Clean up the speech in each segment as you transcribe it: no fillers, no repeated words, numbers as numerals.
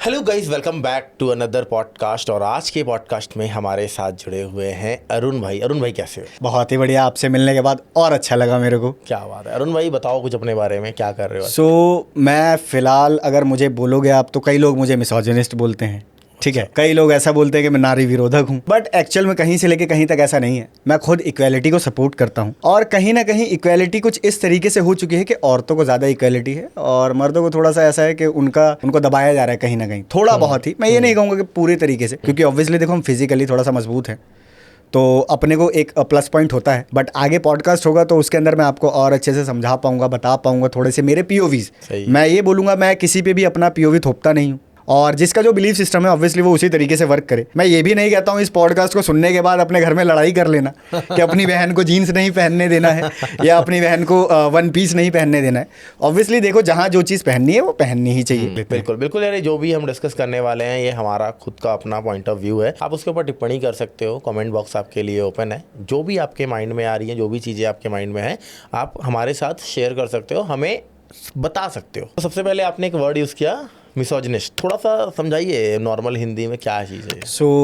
Hello guys, welcome back to another podcast. और आज के पॉडकास्ट में हमारे साथ जुड़े हुए हैं अरुण भाई। अरुण भाई कैसे हो? बहुत ही बढ़िया, आपसे मिलने के बाद और अच्छा लगा मेरे को। क्या बात है। अरुण भाई बताओ कुछ अपने बारे में, क्या कर रहे हो? मैं फ़िलहाल अगर मुझे बोलोगे आप तो कई लोग मुझे मिसोजिनिस्ट बोलते हैं, ठीक है। कई लोग ऐसा बोलते हैं कि मैं नारी विरोधक हूँ, बट एक्चुअल में कहीं से लेके कहीं तक ऐसा नहीं है। मैं खुद इक्वालिटी को सपोर्ट करता हूँ और कहीं ना कहीं इक्वालिटी कुछ इस तरीके से हो चुकी है कि औरतों को ज़्यादा इक्वालिटी है और मर्दों को थोड़ा सा ऐसा है कि उनको दबाया जा रहा है कहीं ना कहीं, थोड़ा बहुत ही। मैं ये नहीं कहूँगा कि पूरे तरीके से, क्योंकि ऑब्वियसली देखो हम फिजिकली थोड़ा सा मजबूत हैं तो अपने को एक प्लस पॉइंट होता है। बट आगे पॉडकास्ट होगा तो उसके अंदर मैं आपको और अच्छे से समझा पाऊंगा, बता पाऊंगा थोड़े से मेरे पीओवीज। मैं ये बोलूँगा, मैं किसी पे भी अपना पीओवी थोपता नहीं हूँ और जिसका जो बिलीफ सिस्टम है ऑब्वियसली वो उसी तरीके से वर्क करे। मैं ये भी नहीं कहता हूँ इस पॉडकास्ट को सुनने के बाद अपने घर में लड़ाई कर लेना कि अपनी बहन को जीन्स नहीं पहनने देना है या अपनी बहन को वन पीस नहीं पहनने देना है। ऑब्वियसली देखो, जहाँ जो चीज़ पहननी है वो पहननी ही चाहिए। बिल्कुल बिल्कुल यार, जो भी हम डिस्कस करने वाले हैं ये हमारा खुद का अपना पॉइंट ऑफ व्यू है। आप उसके ऊपर टिप्पणी कर सकते हो, कमेंट बॉक्स आपके लिए ओपन है। जो भी आपके माइंड में आ रही है, जो भी चीज़ें आपके माइंड में है, आप हमारे साथ शेयर कर सकते हो, हमें बता सकते हो। तो सबसे पहले आपने एक वर्ड यूज़ किया मिसोजिनिस्ट, थोड़ा सा समझाइए नॉर्मल हिंदी में क्या चीज़ है।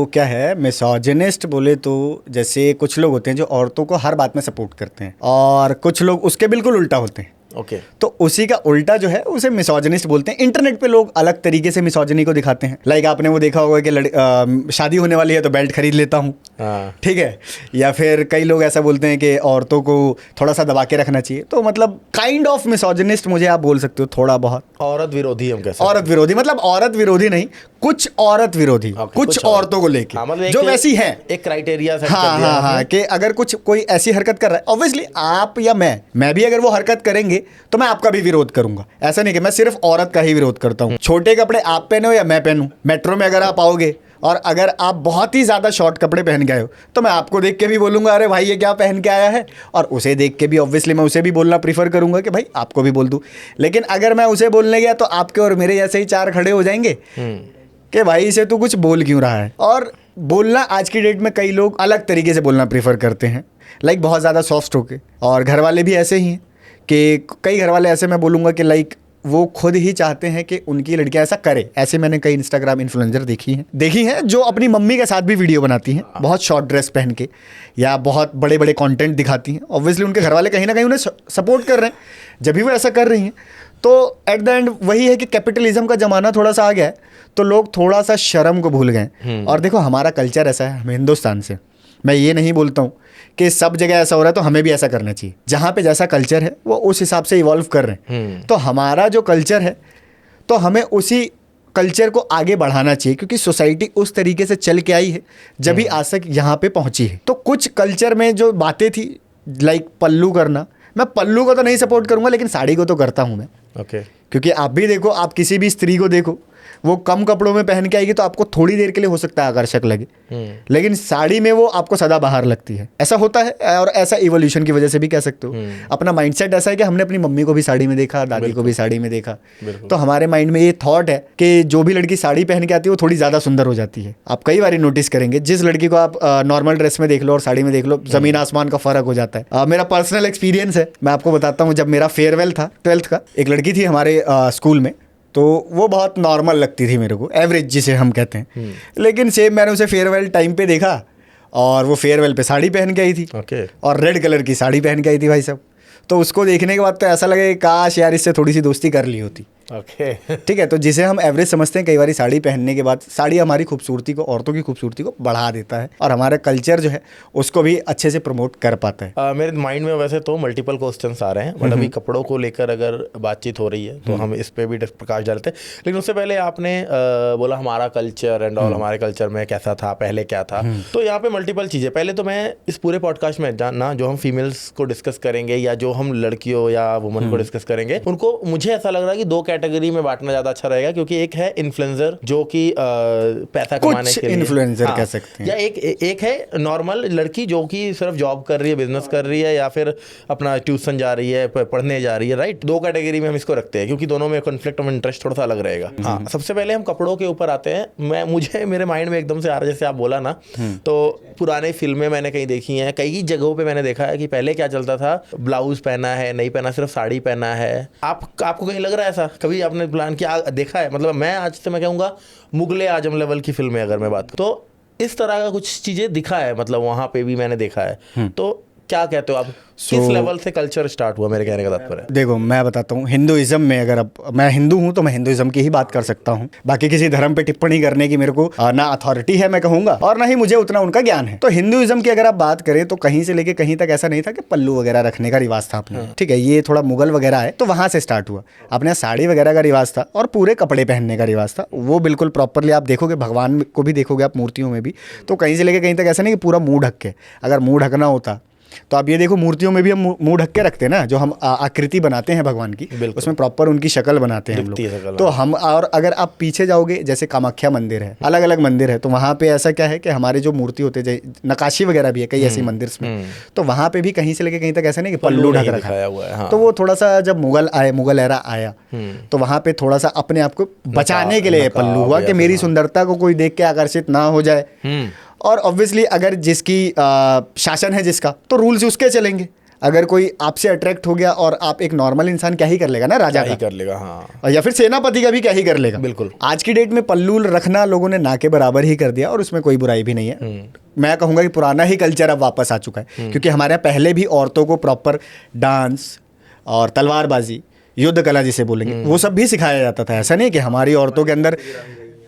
क्या है मिसोजिनिस्ट बोले तो, जैसे कुछ लोग होते हैं जो औरतों को हर बात में सपोर्ट करते हैं और कुछ लोग उसके बिल्कुल उल्टा होते हैं। ओके तो उसी का उल्टा जो है उसे मिसोजिनिस्ट बोलते हैं। इंटरनेट पे लोग अलग तरीके से मिसोजिनी को दिखाते हैं। लाइक आपने वो देखा होगा कि शादी होने वाली है तो बेल्ट खरीद लेता हूँ, ठीक है। या फिर कई लोग ऐसा बोलते हैं कि औरतों को थोड़ा सा दबा के रखना चाहिए। तो मतलब काइंड ऑफ मिसोजिनिस्ट मुझे आप बोल सकते हो, थोड़ा बहुत। औरत विरोधी हम कैसे? औरत विरोधी मतलब औरत विरोधी नहीं, कुछ औरत विरोधी, कुछ औरतों को लेके मतलब जो वैसी है, एक क्राइटेरिया सेट हाँ कर दिया हाँ, कि अगर कोई ऐसी हरकत कर रहा है, ऑब्वियसली आप या मैं भी अगर वो हरकत करेंगे तो मैं आपका भी विरोध करूंगा। ऐसा नहीं कि मैं सिर्फ औरत का ही विरोध करता हूँ। छोटे कपड़े आप पहनो या मैं पहनूं, मेट्रो में अगर आप आओगे और अगर आप बहुत ही ज़्यादा शॉर्ट कपड़े पहन के आए हो तो मैं आपको देख के भी बोलूँगा अरे भाई ये क्या पहन के आया है, और उसे देख के भी ऑब्वियसली मैं उसे भी बोलना प्रीफर करूँगा कि भाई आपको भी बोल दूँ। लेकिन अगर मैं उसे बोलने गया तो आपके और मेरे जैसे ही चार खड़े हो जाएंगे कि भाई इसे तू कुछ बोल क्यों रहा है। और बोलना आज की डेट में कई लोग अलग तरीके से बोलना प्रीफर करते हैं, लाइक बहुत ज़्यादा सॉफ्ट होके। और घर वाले भी ऐसे ही हैं कि कई घर वाले ऐसे मैं बोलूँगा कि लाइक वो खुद ही चाहते हैं कि उनकी लड़कियां ऐसा करे। ऐसे मैंने कई इंस्टाग्राम इन्फ्लुएंसर देखी हैं जो अपनी मम्मी के साथ भी वीडियो बनाती हैं बहुत शॉर्ट ड्रेस पहन के या बहुत बड़े बड़े कंटेंट दिखाती हैं। ऑब्वियसली उनके घर वाले कहीं ना कहीं उन्हें सपोर्ट कर रहे हैं जब भी वो ऐसा कर रही हैं। तो एट द एंड वही है कि कैपिटलिज्म का ज़माना थोड़ा सा आ गया है तो लोग थोड़ा सा शर्म को भूल गए। और देखो हमारा कल्चर ऐसा है, हम हिंदुस्तान से, मैं ये नहीं बोलता हूँ कि सब जगह ऐसा हो रहा है तो हमें भी ऐसा करना चाहिए। जहाँ पे जैसा कल्चर है वो उस हिसाब से इवॉल्व कर रहे हैं। तो हमारा जो कल्चर है तो हमें उसी कल्चर को आगे बढ़ाना चाहिए, क्योंकि सोसाइटी उस तरीके से चल के आई है जब भी आज तक यहाँ पे पहुँची है। तो कुछ कल्चर में जो बातें थी लाइक पल्लू करना, मैं पल्लू को तो नहीं सपोर्ट करूँगा लेकिन साड़ी को तो करता हूँ मैं। ओके क्योंकि आप भी देखो, आप किसी भी स्त्री को देखो, वो कम कपड़ों में पहन के आएगी तो आपको थोड़ी देर के लिए हो सकता है आकर्षक लगे, लेकिन साड़ी में वो आपको सदा बाहर लगती है। ऐसा होता है और ऐसा इवोल्यूशन की वजह से भी कह सकते हो। अपना माइंडसेट ऐसा है कि हमने अपनी मम्मी को भी साड़ी में देखा, दादी को भी साड़ी में देखा, तो हमारे माइंड में ये थॉट है कि जो भी लड़की साड़ी पहन के आती है वो थोड़ी ज़्यादा सुंदर हो जाती है। आप कई बार नोटिस करेंगे, जिस लड़की को आप नॉर्मल ड्रेस में देख लो और साड़ी में देख लो, जमीन आसमान का फर्क हो जाता है। मेरा पर्सनल एक्सपीरियंस है, मैं आपको बताता हूँ। जब मेरा फेयरवेल था 12th का, एक लड़की थी हमारे स्कूल में, तो वो बहुत नॉर्मल लगती थी मेरे को, एवरेज जिसे हम कहते हैं। लेकिन सेम मैंने उसे फेयरवेल टाइम पे देखा और वो फेयरवेल पे साड़ी पहन के आई थी। और रेड कलर की साड़ी पहन के आई थी भाई साहब। तो उसको देखने के बाद तो ऐसा लगे काश यार इससे थोड़ी सी दोस्ती कर ली होती। ठीक है, तो जिसे हम एवरेज समझते हैं, कई बार साड़ी पहनने के बाद साड़ी हमारी खूबसूरती को, औरतों की खूबसूरती को बढ़ा देता है और हमारा कल्चर जो है उसको भी अच्छे से प्रमोट कर पाता है। मेरे माइंड में वैसे तो मल्टीपल क्वेश्चंस आ रहे हैं, बट अभी कपड़ों को लेकर अगर बातचीत हो रही है तो हम इस पे भी प्रकाश डालते हैं। लेकिन उससे पहले आपने बोला हमारा कल्चर एंड ऑल, हमारे कल्चर में कैसा था, पहले क्या था। तो यहाँ पे मल्टीपल चीज़ें, पहले तो मैं इस पूरे पॉडकास्ट में ना जो हम फीमेल्स को डिस्कस करेंगे या जो हम लड़कियों या वुमन को डिस्कस करेंगे, उनको मुझे ऐसा लग रहा है कि दो कैटेगरी में बांटना ज्यादा अच्छा रहेगा। क्योंकि एक है इन्फ्लुएंसर जो कि पैसा कमाने के लिए इन्फ्लुएंसर कह सकते हैं, या एक है नॉर्मल लड़की जो कि सिर्फ जॉब कर रही है, बिजनेस कर रही है या फिर अपना ट्यूशन जा रही है, पढ़ने जा रही है। राइट, दो कैटेगरी में हम इसको रखते हैं क्योंकि दोनों में कॉन्फ्लिक्ट ऑफ इंटरेस्ट थोड़ा सा अलग रहेगा। हाँ, सबसे पहले हम कपड़ों के ऊपर आते हैं। मुझे मेरे माइंड में एकदम से आ रहा है, जैसे आप बोला ना, तो पुराने फिल्में मैंने कहीं देखी हैं, कई जगहों पे मैंने देखा है कि पहले क्या चलता था, ब्लाउज पहना है, नहीं पहना, सिर्फ साड़ी पहना है। आपको कहीं लग रहा है ऐसा? कभी आपने प्लान किया, देखा है? मतलब मैं आज से मैं कहूँगा मुगले आजम लेवल की फिल्में अगर मैं बात करूँ तो इस तरह का कुछ चीज़ें दिखा है, मतलब वहाँ पे भी मैंने देखा है। तो क्या कहते हो आप, किस लेवल से कल्चर स्टार्ट हुआ, मेरे कहने का तात्पर्य है? देखो मैं बताता हूँ, हिंदुइज्म में अगर अब मैं हिंदू हूँ तो मैं हिंदुइज्म की ही बात कर सकता हूँ। बाकी किसी धर्म पे टिप्पणी करने की मेरे को ना अथॉरिटी है मैं कहूँगा, और ना ही मुझे उतना उनका ज्ञान है। तो हिंदुइज्म की अगर आप बात करें तो कहीं से लेके कहीं तक ऐसा नहीं था कि पल्लू वगैरह रखने का रिवाज था अपने, ठीक है, ये थोड़ा मुगल वगैरह है तो वहां से स्टार्ट हुआ। अपने यहाँ साड़ी वगैरह का रिवाज था और पूरे कपड़े पहनने का रिवाज था, वो बिल्कुल प्रॉपरली आप देखोगे, भगवान को भी देखोगे आप मूर्तियों में भी, तो कहीं से लेके कहीं तक ऐसा नहीं कि पूरा मुंह ढक के। अगर मुंह ढकना होता तो आप ये देखो मूर्तियों में भी हम मुंह ढक के रखते हैं ना, जो हम आकृति बनाते हैं भगवान की, उसमें प्रॉपर उनकी शक्ल बनाते हैं हम लोग। तो हम, और अगर आप पीछे जाओगे जैसे कामाख्या मंदिर है, अलग अलग मंदिर है, तो वहाँ पे ऐसा क्या है कि हमारे जो मूर्ति होते हैं, नकाशी वगैरह भी है कई ऐसे मंदिर में, तो वहाँ पे भी कहीं से लेके कहीं तक ऐसा नहीं कि पल्लू ढक रखा है। तो वो थोड़ा सा जब मुगल एरा आया तो वहाँ पे थोड़ा सा अपने आप को बचाने के लिए पल्लू हुआ कि मेरी सुंदरता को कोई देख के आकर्षित ना हो जाए। और ऑब्वियसली अगर जिसकी शासन है जिसका, तो रूल्स उसके चलेंगे। अगर कोई आपसे अट्रैक्ट हो गया, और आप एक नॉर्मल इंसान क्या ही कर लेगा ना, राजा क्या ही कर लेगा, हाँ, या फिर सेनापति का भी क्या ही कर लेगा। बिल्कुल। आज की डेट में पल्लू रखना लोगों ने ना के बराबर ही कर दिया, और उसमें कोई बुराई भी नहीं है। मैं कहूँगा कि पुराना ही कल्चर अब वापस आ चुका है, क्योंकि हमारे यहाँ पहले भी औरतों को प्रॉपर डांस और तलवारबाजी, युद्ध कला जिसे बोलेंगे, वो सब भी सिखाया जाता था। ऐसा नहीं कि हमारी औरतों के अंदर,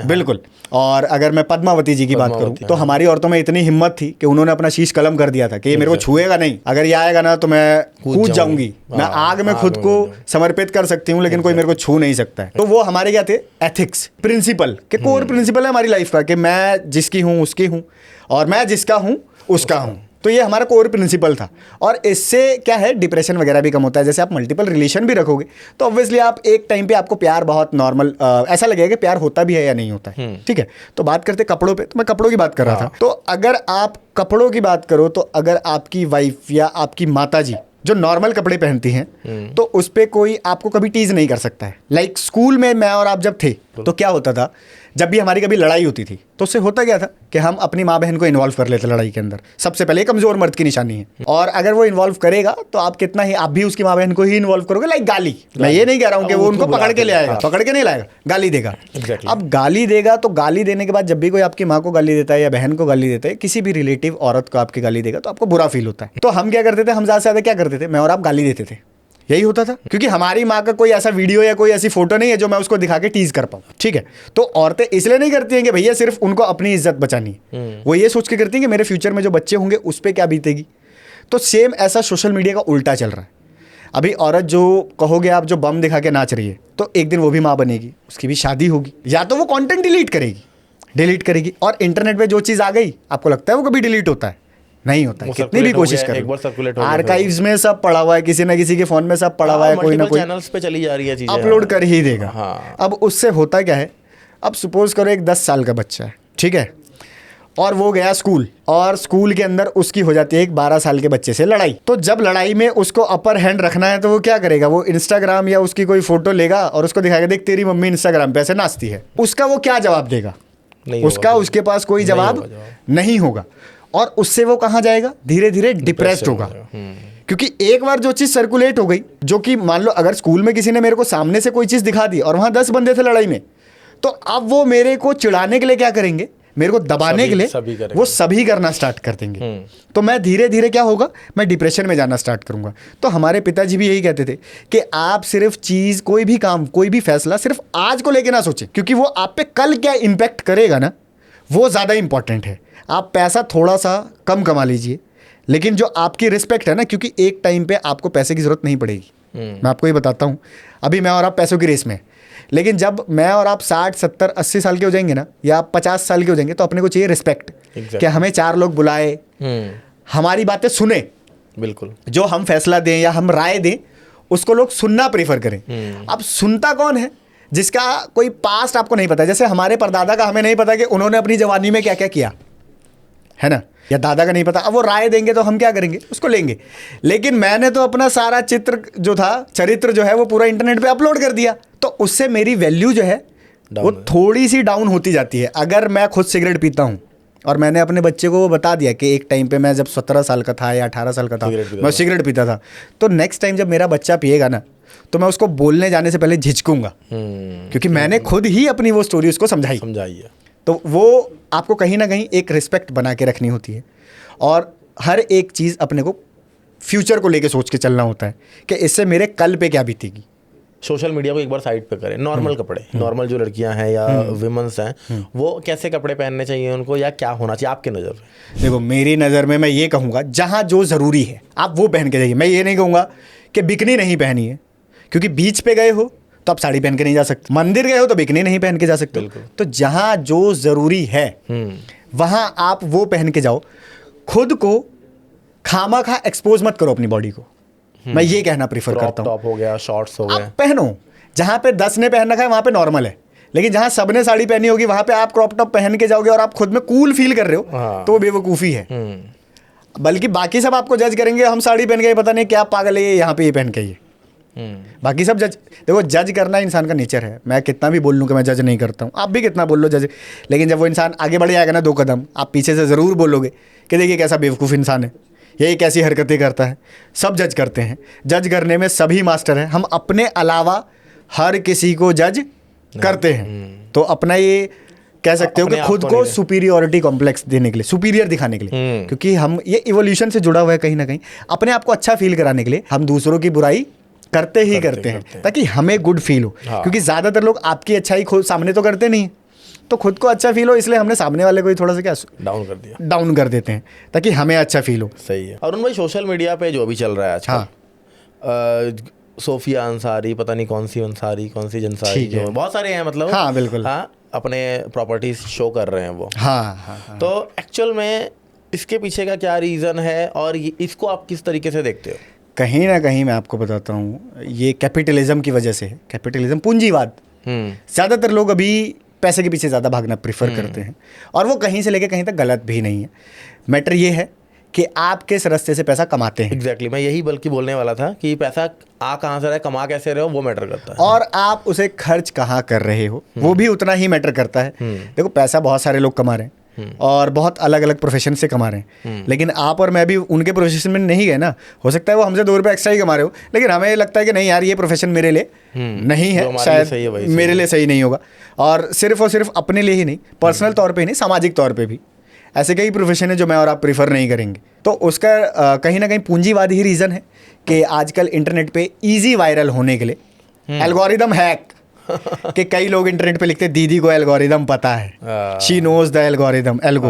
बिल्कुल। और अगर मैं पद्मावती जी की बात करूं तो हमारी औरतों में इतनी हिम्मत थी कि उन्होंने अपना शीश कलम कर दिया था कि ये मेरे को छुएगा नहीं, अगर ये आएगा ना तो मैं कूद जाऊंगी, मैं आग में खुद को समर्पित कर सकती हूँ, लेकिन कोई मेरे को छू नहीं सकता है। तो वो हमारे क्या थे, एथिक्स, प्रिंसिपल के कोर प्रिंसिपल है हमारी लाइफ का, कि मैं जिसकी हूँ उसकी हूँ, और मैं जिसका हूँ उसका हूँ। तो ये हमारा कोर प्रिंसिपल था। और इससे क्या है, डिप्रेशन वगैरह भी कम होता है। जैसे आप मल्टीपल रिलेशन भी रखोगे तो ऑब्वियसली आप एक टाइम पे आपको प्यार बहुत नॉर्मल ऐसा लगेगा कि प्यार होता भी है या नहीं होता है, ठीक है। तो बात करते कपड़ों पे, तो मैं कपड़ों की बात कर रहा था। तो अगर आप कपड़ों की बात करो तो अगर आपकी वाइफ या आपकी माता जी जो नॉर्मल कपड़े पहनती हैं तो उस पे कोई आपको कभी टीज नहीं कर सकता है। लाइक स्कूल में मैं और आप जब थे तो क्या होता था, जब भी हमारी कभी लड़ाई होती थी तो उससे होता क्या था कि हम अपनी माँ बहन को इन्वॉल्व कर लेते लड़ाई के अंदर। सबसे पहले कमजोर मर्द की निशानी है, और अगर वो इन्वॉल्व करेगा तो आप कितना ही, आप भी उसकी माँ बहन को ही इन्वॉल्व करोगे। लाइक गाली, मैं ये नहीं कह रहा हूँ कि वो उनको पकड़ के ले आएगा, पकड़ के नहीं लाएगा, गाली देगा। अब गाली देगा तो गाली देने के बाद जब भी कोई आपकी माँ को गाली देता है या बहन को गाली देता है, किसी भी रिलेटिव औरत को आपकी गाली देगा तो आपको बुरा फील होता है। तो हम क्या करते थे, हम ज्यादा से ज्यादा क्या करते थे, मैं और आप गाली देते थे। यही होता था, क्योंकि हमारी माँ का कोई ऐसा वीडियो या कोई ऐसी फोटो नहीं है जो मैं उसको दिखा के टीज कर पाऊँ, ठीक है। तो औरतें इसलिए नहीं करती हैं कि भैया सिर्फ उनको अपनी इज्जत बचानी है, वो ये सोच के करती हैं कि मेरे फ्यूचर में जो बच्चे होंगे उस पर क्या बीतेगी। तो सेम ऐसा सोशल मीडिया का उल्टा चल रहा है। अभी औरत जो कहोगे आप, जो बम दिखा के नाच रही है, तो एक दिन वो भी माँ बनेगी, उसकी भी शादी होगी, या तो वो कंटेंट डिलीट करेगी। और इंटरनेट पे जो चीज़ आ गई, आपको लगता है वो कभी डिलीट होता है? नहीं होता है, कितनी भी कोशिश करो। आर्काइव्स में सब पड़ा हुआ है, किसी ना किसी के फोन में सब पड़ा हुआ है, कोई ना कोई चैनल्स पे चली जा रही है चीजें, अपलोड कर ही देगा। हाँ। अब उससे होता क्या है, अब सपोज करो एक 10 साल का बच्चा है, ठीक है, और वो गया स्कूल, और स्कूल के अंदर उसकी हो जाती है एक 12 साल के बच्चे से लड़ाई। तो जब लड़ाई में उसको अपर हैंड रखना है तो वो क्या करेगा, वो इंस्टाग्राम या उसकी कोई फोटो लेगा और उसको दिखाएगा, देख तेरी मम्मी इंस्टाग्राम पे ऐसे नाचती है। उसका वो क्या जवाब देगा? उसके पास कोई जवाब नहीं होगा। और उससे वो कहाँ जाएगा, धीरे धीरे डिप्रेस्ड होगा। क्योंकि एक बार जो चीज़ सर्कुलेट हो गई, जो कि मान लो अगर स्कूल में किसी ने मेरे को सामने से कोई चीज़ दिखा दी और वहाँ 10 बंदे थे लड़ाई में, तो अब वो मेरे को चिढ़ाने के लिए क्या करेंगे, मेरे को दबाने के लिए वो सभी करना स्टार्ट कर देंगे। तो मैं धीरे धीरे क्या होगा, मैं डिप्रेशन में जाना स्टार्ट करूंगा। तो हमारे पिताजी भी यही कहते थे कि आप सिर्फ चीज़, कोई भी काम, कोई भी फैसला सिर्फ आज को लेके ना सोचें, क्योंकि वो आप पे कल क्या इम्पैक्ट करेगा ना, वो ज़्यादा इंपॉर्टेंट है। आप पैसा थोड़ा सा कम कमा लीजिए, लेकिन जो आपकी रिस्पेक्ट है ना, क्योंकि एक टाइम पे आपको पैसे की ज़रूरत नहीं पड़ेगी। मैं आपको ये बताता हूँ, अभी मैं और आप पैसों की रेस में, लेकिन जब मैं और आप 60, 70, 80 साल के हो जाएंगे ना, या 50 साल के हो जाएंगे, तो अपने को चाहिए रिस्पेक्ट, कि हमें 4 लोग बुलाए, हमारी बातें सुने, बिल्कुल, जो हम फैसला दें या हम राय दें उसको लोग सुनना प्रीफर करें। अब सुनता कौन है, जिसका कोई पास्ट आपको नहीं पता। जैसे हमारे परदादा का हमें नहीं पता कि उन्होंने अपनी जवानी में क्या क्या किया है ना, या दादा का नहीं पता। अब वो राय देंगे तो हम क्या करेंगे, उसको लेंगे। लेकिन मैंने तो अपना सारा चरित्र जो है वो पूरा इंटरनेट पे अपलोड कर दिया, तो उससे मेरी वैल्यू जो है वो थोड़ी सी डाउन होती जाती है। अगर मैं खुद सिगरेट पीता हूँ और मैंने अपने बच्चे को वो बता दिया कि एक टाइम पे मैं जब 17 साल का था या 18 साल का था मैं सिगरेट पीता था, तो नेक्स्ट टाइम जब मेरा बच्चा पिएगा ना, तो मैं उसको बोलने जाने से पहले झिझकूंगा, क्योंकि मैंने खुद ही अपनी वो स्टोरी उसको समझाई है। तो वो आपको कहीं ना कहीं एक रिस्पेक्ट बना के रखनी होती है, और हर एक चीज़ अपने को फ्यूचर को लेके सोच के चलना होता है कि इससे मेरे कल पे क्या बीतेगी। सोशल मीडिया को एक बार साइड पे करें, नॉर्मल कपड़े, नॉर्मल जो लड़कियां हैं या विमेंस हैं, वो कैसे कपड़े पहनने चाहिए उनको, या क्या होना चाहिए आपकी नज़र में? देखो मेरी नज़र में मैं ये कहूँगा, जहाँ जो ज़रूरी है आप वो पहन के जाइए। मैं ये नहीं कहूँगा कि बिकनी नहीं पहनी है, क्योंकि बीच पे गए हो तो आप साड़ी पहन के नहीं जा सकते, मंदिर गए हो तो बिकनी नहीं पहन के जा सकते। तो जहाँ जो ज़रूरी है वहाँ आप वो पहन के जाओ। खुद को खामा खा एक्सपोज मत करो अपनी बॉडी को, मैं ये कहना प्रीफर करता हूँ। टॉप हो गया, शॉर्ट्स हो गए, आप पहनो। जहाँ पे 10 ने पहन रखा है वहाँ पे नॉर्मल है, लेकिन जहाँ सब ने साड़ी पहनी होगी वहाँ पे आप क्रॉप टॉप पहन के जाओगे और आप खुद में कूल फील कर रहे हो, तो वो बेवकूफ़ी है। बल्कि बाकी सब आपको जज करेंगे, हम साड़ी पहन गए, पता नहीं क्या पागल है यहाँ पे ये पहन के, ये बाकी सब जज। देखो जज करना इंसान का नेचर है, मैं कितना भी बोल लूँ कि मैं जज नहीं करता हूँ, आप भी कितना बोल लो जज, लेकिन जब वो इंसान आगे बढ़ जाएगा ना 2 कदम, आप पीछे से ज़रूर बोलोगे कि देखिए कैसा बेवकूफ़ इंसान है, ये कैसी हरकतें करता है। सब जज करते हैं, जज करने में सभी मास्टर हैं, हम अपने अलावा हर किसी को जज करते हैं। तो अपना ये कह सकते हो कि खुद को सुपीरियरिटी कॉम्प्लेक्स देने के लिए, सुपीरियर दिखाने के लिए, क्योंकि हम ये इवोल्यूशन से जुड़ा हुआ है कहीं ना कहीं, अपने आप को अच्छा फील कराने के लिए हम दूसरों की बुराई करते हैं ताकि हमें गुड फील हो। क्योंकि ज़्यादातर लोग आपकी अच्छाई खुद सामने तो करते नहीं, तो खुद को अच्छा फील हो इसलिए हमने सामने वाले को ही थोड़ा सा क्या डाउन कर देते हैं ताकि हमें अच्छा फील हो। सही है। अरुण भाई, सोशल मीडिया पे जो भी चल रहा है आजकल, सोफिया अंसारी, पता नहीं कौन सी अंसारी कौन सी जंसारी, जो बहुत सारे हैं, मतलब हाँ बिल्कुल, हाँ, अपने प्रॉपर्टीज शो कर रहे हैं वो। हाँ। तो एक्चुअल में इसके पीछे का क्या रीज़न है और इसको आप किस तरीके से देखते हो? कहीं ना कहीं मैं आपको बताता हूँ, ये कैपिटलिज्म की वजह से है। कैपिटलिज्म, पूंजीवाद। ज़्यादातर लोग अभी पैसे के पीछे ज़्यादा भागना प्रीफर करते हैं, और वो कहीं से लेके कहीं तक गलत भी नहीं है। मैटर ये है कि आप किस रास्ते से पैसा कमाते हैं। एग्जैक्टली, मैं यही बल्कि बोलने वाला था कि पैसा आ कहाँ से रहा है, कमा कैसे रहे हो, वो मैटर करता है, और आप उसे खर्च कहाँ कर रहे हो वो भी उतना ही मैटर करता है। देखो पैसा बहुत सारे लोग कमा रहे हैं और बहुत अलग अलग प्रोफेशन से कमा रहे हैं, लेकिन आप और मैं भी उनके प्रोफेशन में नहीं गए ना। हो सकता है वो हमसे 2 रुपये एक्स्ट्रा ही कमा रहे हो, लेकिन हमें लगता है कि नहीं यार ये प्रोफेशन मेरे लिए नहीं है, शायद मेरे लिए सही नहीं होगा। और सिर्फ अपने लिए ही नहीं, पर्सनल तौर पे ही नहीं, सामाजिक तौर पे भी ऐसे कई प्रोफेशन है जो मैं और आप प्रीफर नहीं करेंगे। तो उसका कहीं ना कहीं पूंजीवाद ही रीज़न है कि आजकल इंटरनेट पे इजी वायरल होने के लिए एल्गोरिदम हैक कि कई लोग इंटरनेट पे लिखते हैं दीदी को एल्गोरिदम पता है, she knows the algorithm, algo.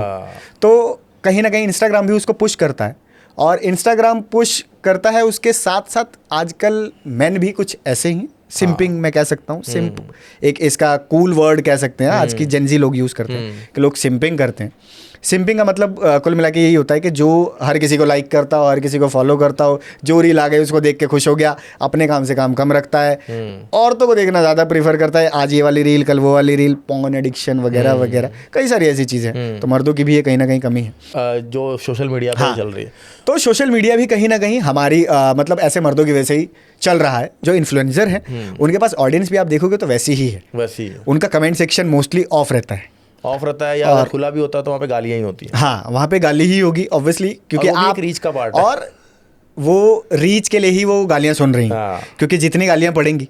तो कहीं ना कहीं इंस्टाग्राम भी उसको पुश करता है, और इंस्टाग्राम पुश करता है उसके साथ साथ आजकल मैन भी कुछ ऐसे ही सिंपिंग मैं कह सकता हूँ, सिंप एक इसका कूल वर्ड कह सकते हैं, आज की जेनजी लोग यूज़ करते हैं कि लोग सिंपिंग करते हैं। सिंपिंग का मतलब कुल मिला के यही होता है कि जो हर किसी को लाइक करता हो, हर किसी को फॉलो करता हो, जो रील आ गई उसको देख के खुश हो गया, अपने काम से काम कम रखता है, औरतों को देखना ज़्यादा प्रीफर करता है, आज ये वाली रील कल वो वाली रील, पॉर्न एडिक्शन वगैरह वगैरह, कई सारी ऐसी चीज़ें हैं। तो मर्दों की भी ये कहीं ना कहीं कमी है जो सोशल मीडिया पर चल रही है। तो सोशल मीडिया भी कहीं ना कहीं हमारी मतलब ऐसे मर्दों की वजह से ही चल रहा है। जो इन्फ्लुएंसर हैं उनके पास ऑडियंस भी आप देखोगे तो वैसी ही है, उनका कमेंट सेक्शन मोस्टली ऑफ रहता है, या अगर खुला भी होता है तो वहाँ पे गालियाँ ही होती हैं। हाँ, वहाँ पे गाली ही होगी ऑब्वियसली, क्योंकि आप रीच का पार्ट है, और वो रीच के लिए ही वो गालियाँ सुन रही हैं, क्योंकि जितनी गालियाँ पड़ेंगी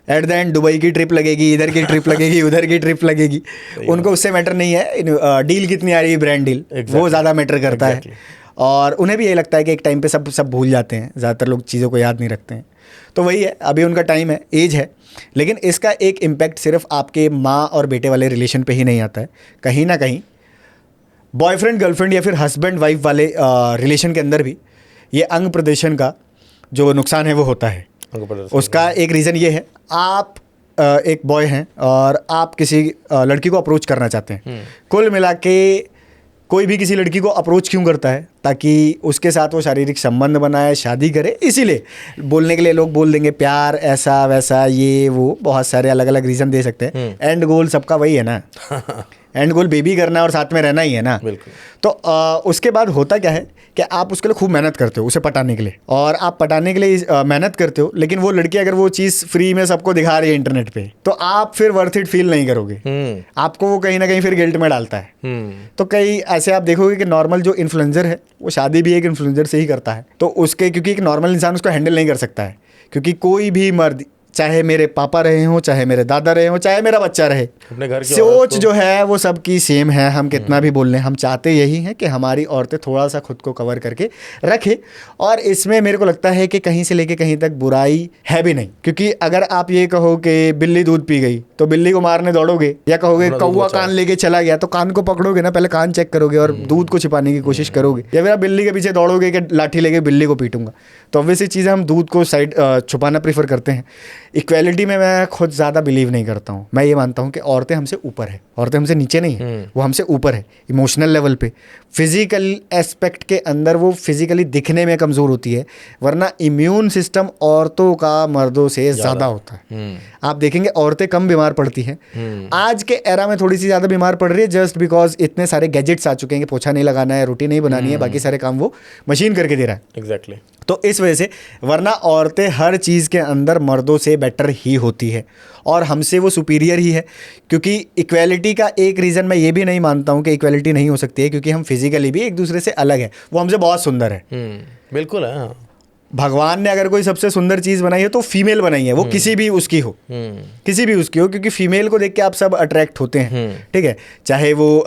एट द एंड दुबई की ट्रिप लगेगी, इधर की ट्रिप लगेगी, उधर की ट्रिप लगेगी, उनको उससे मैटर नहीं है डील कितनी आ रही है, ब्रांड डील, वो ज़्यादा मैटर करता है। और उन्हें भी यही लगता है कि एक टाइम पे सब भूल जाते हैं, ज़्यादातर लोग चीज़ों को याद नहीं रखते हैं। तो वही है, अभी उनका टाइम है, एज है, लेकिन इसका एक इम्पैक्ट सिर्फ आपके माँ और बेटे वाले रिलेशन पे ही नहीं आता है, कहीं ना कहीं बॉयफ्रेंड गर्लफ्रेंड या फिर हस्बैंड वाइफ वाले रिलेशन के अंदर भी ये अंग प्रदर्शन का जो नुकसान है वो होता है। उसका एक रीज़न ये है, आप एक बॉय हैं और आप किसी लड़की को अप्रोच करना चाहते हैं। कुल मिला के कोई भी किसी लड़की को अप्रोच क्यों करता है? ताकि उसके साथ वो शारीरिक संबंध बनाए, शादी करे। इसीलिए बोलने के लिए लोग बोल देंगे प्यार ऐसा वैसा ये वो, बहुत सारे अलग अलग रीज़न दे सकते हैं। एंड गोल सबका वही है ना, एंड गोल बेबी करना और साथ में रहना ही है ना। तो उसके बाद होता क्या है कि आप उसके लिए खूब मेहनत करते हो उसे पटाने के लिए, और आप पटाने के लिए मेहनत करते हो, लेकिन वो लड़की अगर वो चीज़ फ्री में सबको दिखा रही है इंटरनेट पे, तो आप फिर वर्थ इट फील नहीं करोगे, आपको वो कहीं ना कहीं फिर गिल्ट में डालता है। तो कई ऐसे आप देखोगे कि नॉर्मल जो इन्फ्लुएंसर है वो शादी भी एक इन्फ्लुएंसर से ही करता है, तो उसके क्योंकि एक नॉर्मल इंसान उसको हैंडल नहीं कर सकता है, क्योंकि कोई भी मर्द चाहे मेरे पापा रहे हों, चाहे मेरे दादा रहे हों, चाहे मेरा बच्चा रहे, अपने घर की औरत सोच को- जो है वो सबकी सेम है। हम कितना भी बोल लें, हम चाहते यही हैं कि हमारी औरतें थोड़ा सा खुद को कवर करके रखे। और इसमें मेरे को लगता है कि कहीं से लेके कहीं तक बुराई है भी नहीं, क्योंकि अगर आप ये कहो कि बिल्ली दूध पी गई तो बिल्ली को मारने दौड़ोगे, या कहोगे अपना दूध कौवा बचाओ। कान लेके चला गया तो कान को पकड़ोगे ना, पहले कान चेक करोगे और दूध को छिपाने की कोशिश करोगे, या फिर आप बिल्ली के पीछे दौड़ोगे कि लाठी लेके बिल्ली को पीटूंगा। तो ऑब्वियसली चीज़ है, हम दूध को साइड छुपाना प्रीफर करते हैं। इक्वेलिटी में मैं खुद ज़्यादा बिलीव नहीं करता हूँ। मैं ये मानता हूँ कि औरतें हमसे ऊपर है, औरतें हमसे नीचे नहीं है, वो हमसे ऊपर है इमोशनल लेवल पे। फिजिकल एस्पेक्ट के अंदर वो फिजिकली दिखने में कमज़ोर होती है, वरना इम्यून सिस्टम औरतों का मर्दों से ज़्यादा होता है। आप देखेंगे औरतें कम बीमार पड़ती हैं। आज के एरा में थोड़ी सी ज़्यादा बीमार पड़ रही है, जस्ट बिकॉज इतने सारे गैजेट्स आ चुके हैं कि पोछा नहीं लगाना है, रोटी नहीं बनानी है, बाकी सारे काम वो मशीन करके दे रहा है। एग्जैक्टली। तो इस वजह से, वरना औरतें हर चीज़ के अंदर मर्दों से बेटर ही होती है और हमसे वो सुपीरियर ही है। क्योंकि इक्वेलिटी का एक रीज़न मैं ये भी नहीं मानता हूँ कि इक्वेलिटी नहीं हो सकती है, क्योंकि हम फिजिकली भी एक दूसरे से अलग है। वो हमसे बहुत सुंदर है। बिल्कुल है। हाँ। भगवान ने अगर कोई सबसे सुंदर चीज़ बनाई है तो फीमेल बनाई है, वो किसी भी उसकी हो, किसी भी उसकी हो, क्योंकि फीमेल को देख के आप सब अट्रैक्ट होते हैं। ठीक है, चाहे वो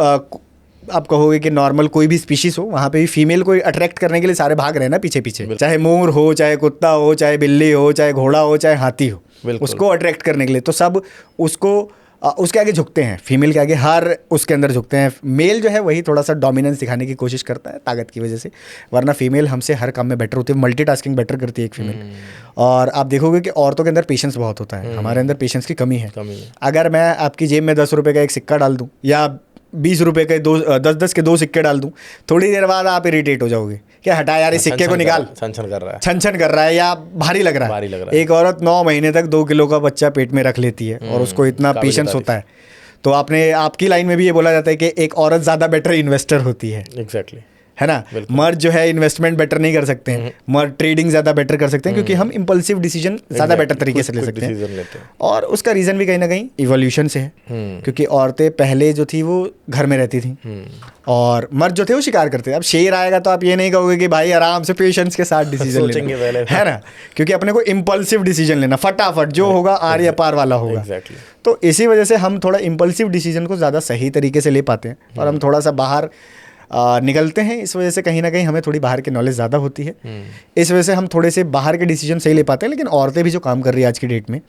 आप कहोगे कि नॉर्मल कोई भी स्पीशीज हो, वहाँ पे भी फीमेल को अट्रैक्ट करने के लिए सारे भाग रहे हैं ना पीछे पीछे, चाहे मोर हो, चाहे कुत्ता हो, चाहे बिल्ली हो, चाहे घोड़ा हो, चाहे हाथी हो, उसको अट्रैक्ट करने के लिए तो सब उसको उसके आगे झुकते हैं। फीमेल के आगे हर उसके अंदर झुकते हैं। मेल जो है वही थोड़ा सा डोमिनेंस दिखाने की कोशिश करता है ताकत की वजह से, वरना फीमेल हमसे हर काम में बेटर होती है, मल्टीटास्किंग बेटर करती है एक फीमेल। और आप देखोगे कि औरतों के अंदर पेशेंस बहुत होता है, हमारे अंदर पेशेंस की कमी है। अगर मैं आपकी जेब में 10 रुपये का एक सिक्का डाल दूँ या 20 रुपये के 10 के 2 सिक्के डाल दूं, थोड़ी देर बाद आप इरिटेट हो जाओगे, क्या हटा यार इस सिक्के को निकाल, छन छन कर रहा है, छन छन कर रहा है या भारी लग रहा है। एक औरत 9 महीने तक 2 किलो का बच्चा पेट में रख लेती है और उसको इतना पेशेंस होता है। तो आपकी लाइन में भी ये बोला जाता है कि एक औरत ज़्यादा बेटर इन्वेस्टर होती है। एग्जैक्टली, है ना। मर्द जो है इन्वेस्टमेंट बेटर नहीं कर सकते हैं, मर्द ट्रेडिंग ज़्यादा बेटर कर सकते हैं, क्योंकि हम इम्पल्सिव डिसीजन ज़्यादा बेटर तरीके से ले सकते हैं। और उसका रीज़न भी कहीं ना कहीं इवोल्यूशन से है, क्योंकि औरतें पहले जो थी वो घर में रहती थी और मर्द जो थे वो शिकार करते थे। अब शेर आएगा तो आप ये नहीं कहोगे कि भाई आराम से पेशेंस के साथ डिसीजन सोचेंगे पहले, है ना, क्योंकि अपने को इम्पल्सिव डिसीजन लेना, फटाफट जो होगा आर या पार वाला होगा। तो इसी वजह से हम थोड़ा इम्पल्सिव डिसीजन को ज़्यादा सही तरीके से ले पाते हैं और हम थोड़ा सा बाहर निकलते हैं। इस वजह से कहीं ना कहीं हमें थोड़ी बाहर की नॉलेज ज़्यादा होती है, इस वजह से हम थोड़े से बाहर के डिसीजन सही ले पाते हैं। लेकिन औरतें भी जो काम कर रही है आज की डेट में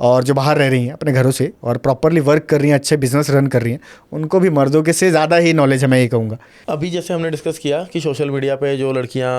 और जो बाहर रह रही हैं अपने घरों से और प्रॉपरली वर्क कर रही हैं, अच्छे बिजनेस रन कर रही हैं, उनको भी मर्दों के से ज़्यादा ही नॉलेज है, मैं ये कहूँगा। अभी जैसे हमने डिस्कस किया कि सोशल मीडिया पे जो लड़कियां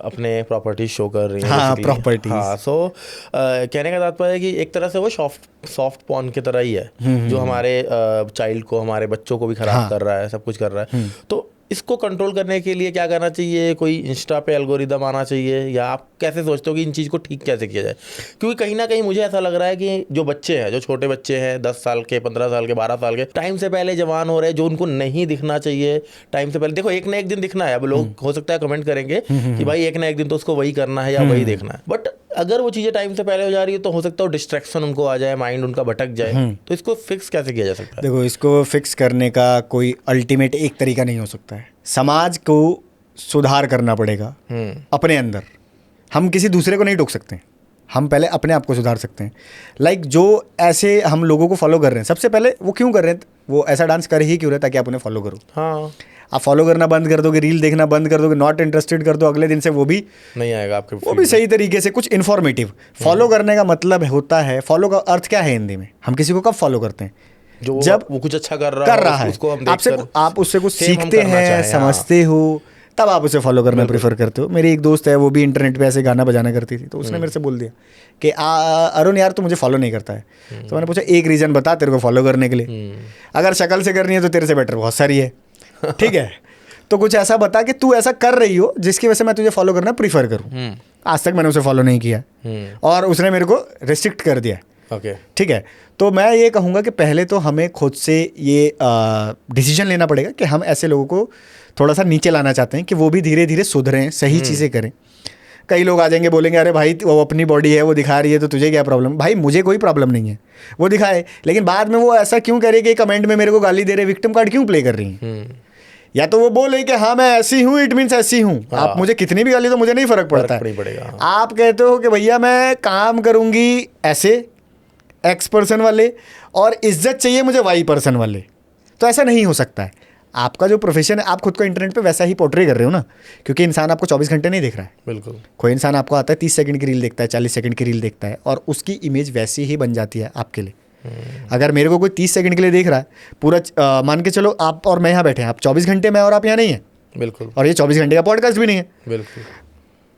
अपने प्रॉपर्टीज शो कर रही हैं, हाँ प्रॉपर्टीज, हाँ, सो कहने का तात्पर्य है कि एक तरह से वो सॉफ्ट पॉर्न की तरह ही है, जो हमारे चाइल्ड को, हमारे बच्चों को भी खराब कर रहा है, सब कुछ कर रहा है। तो इसको कंट्रोल करने के लिए क्या करना चाहिए? कोई इंस्टा पे एल्गोरिदम आना चाहिए, या आप कैसे सोचते हो कि इन चीज़ को ठीक कैसे किया जाए? क्योंकि कहीं ना कहीं मुझे ऐसा लग रहा है कि जो बच्चे हैं, जो छोटे बच्चे हैं, 10 साल के, 15 साल के, 12 साल के, टाइम से पहले जवान हो रहे हैं, जो उनको नहीं दिखना चाहिए टाइम से पहले। देखो, एक ना एक दिन दिखना है। अब लोग हो सकता है कमेंट करेंगे कि भाई एक ना एक दिन तो उसको वही करना है या वही देखना है, बट अगर वो चीज़ें टाइम से पहले हो जा रही है तो हो सकता है डिस्ट्रैक्शन उनको आ जाए, माइंड उनका भटक जाए। तो इसको फिक्स कैसे किया जा सकता है? देखो, इसको फिक्स करने का कोई अल्टीमेट एक तरीका नहीं हो सकता है। समाज को सुधार करना पड़ेगा अपने अंदर। हम किसी दूसरे को नहीं टोक सकते, हम पहले अपने आप को सुधार सकते हैं। लाइक जो ऐसे हम लोगों को फॉलो कर रहे हैं, सबसे पहले वो क्यों कर रहे हैं? वो ऐसा डांस कर ही क्यों रहे, ताकि आप उन्हें फॉलो करो। हाँ, आप फॉलो करना बंद कर दोगे, रील देखना बंद कर दोगे, नॉट इंटरेस्टेड कर दो, अगले दिन से वो भी नहीं आएगा आपके, वो भी सही तरीके से कुछ इन्फॉर्मेटिव। फॉलो करने का मतलब होता है, फॉलो का अर्थ क्या है हिंदी में? हम किसी को कब फॉलो करते हैं? जब वो कुछ अच्छा कर रहा है, उसको हम आप उससे कुछ सीखते हैं, समझते हो, तब आप उसे फॉलो करना प्रेफर करते हो। मेरी एक दोस्त है, वो भी इंटरनेट पे ऐसे गाना बजाना करती थी, तो उसने मेरे से बोल दिया कि अरुण यार तू मुझे फॉलो नहीं करता है। तो मैंने पूछा एक रीज़न बता तेरे को फॉलो करने के लिए। अगर शक्ल से करनी है तो तेरे से बेटर बहुत सारी है, ठीक है, तो कुछ ऐसा बता कि तू ऐसा कर रही हो जिसकी वजह से मैं तुझे फॉलो करना प्रीफर करूँ। आज तक मैंने उसे फॉलो नहीं किया और उसने मेरे को रिस्ट्रिक्ट कर दिया। ओके, ठीक है, तो मैं ये कहूँगा कि पहले तो हमें खुद से ये डिसीजन लेना पड़ेगा कि हम ऐसे लोगों को थोड़ा सा नीचे लाना चाहते हैं कि वो भी धीरे धीरे सुधरें, सही चीज़ें करें। कई लोग आ जाएंगे, बोलेंगे अरे भाई वो अपनी बॉडी है, वो दिखा रही है, तो तुझे क्या प्रॉब्लम? भाई मुझे कोई प्रॉब्लम नहीं है, वो दिखाए, लेकिन बाद में वो ऐसा क्यों करे कि कमेंट में मेरे को गाली दे रहे, विक्टिम कार्ड क्यों प्ले कर रही हैं? या तो वो बोले कि हाँ मैं ऐसी हूँ, इट मीन्स ऐसी हूँ। आप मुझे कितनी भी गाली तो मुझे नहीं फर्क पड़ता है। पड़ेगा। आप कहते हो कि भैया मैं काम करूँगी ऐसे एक्स पर्सन वाले और इज्जत चाहिए मुझे वाई पर्सन वाले, तो ऐसा नहीं हो सकता है। आपका जो प्रोफेशन है, आप खुद को इंटरनेट पे वैसा ही पोर्ट्रे कर रहे हो ना, क्योंकि इंसान आपको 24 घंटे नहीं देख रहा है। बिल्कुल। कोई इंसान आपको आता है 30 सेकंड की रील देखता है, 40 सेकंड की रील देखता है, और उसकी इमेज वैसी ही बन जाती है आपके लिए। अगर मेरे को कोई 30 सेकंड के लिए देख रहा है पूरा, मान के चलो आप और मैं यहाँ बैठे हैं, आप 24 घंटे में और आप यहाँ नहीं है। बिल्कुल। और ये 24 घंटे का पॉडकास्ट भी नहीं है। बिल्कुल।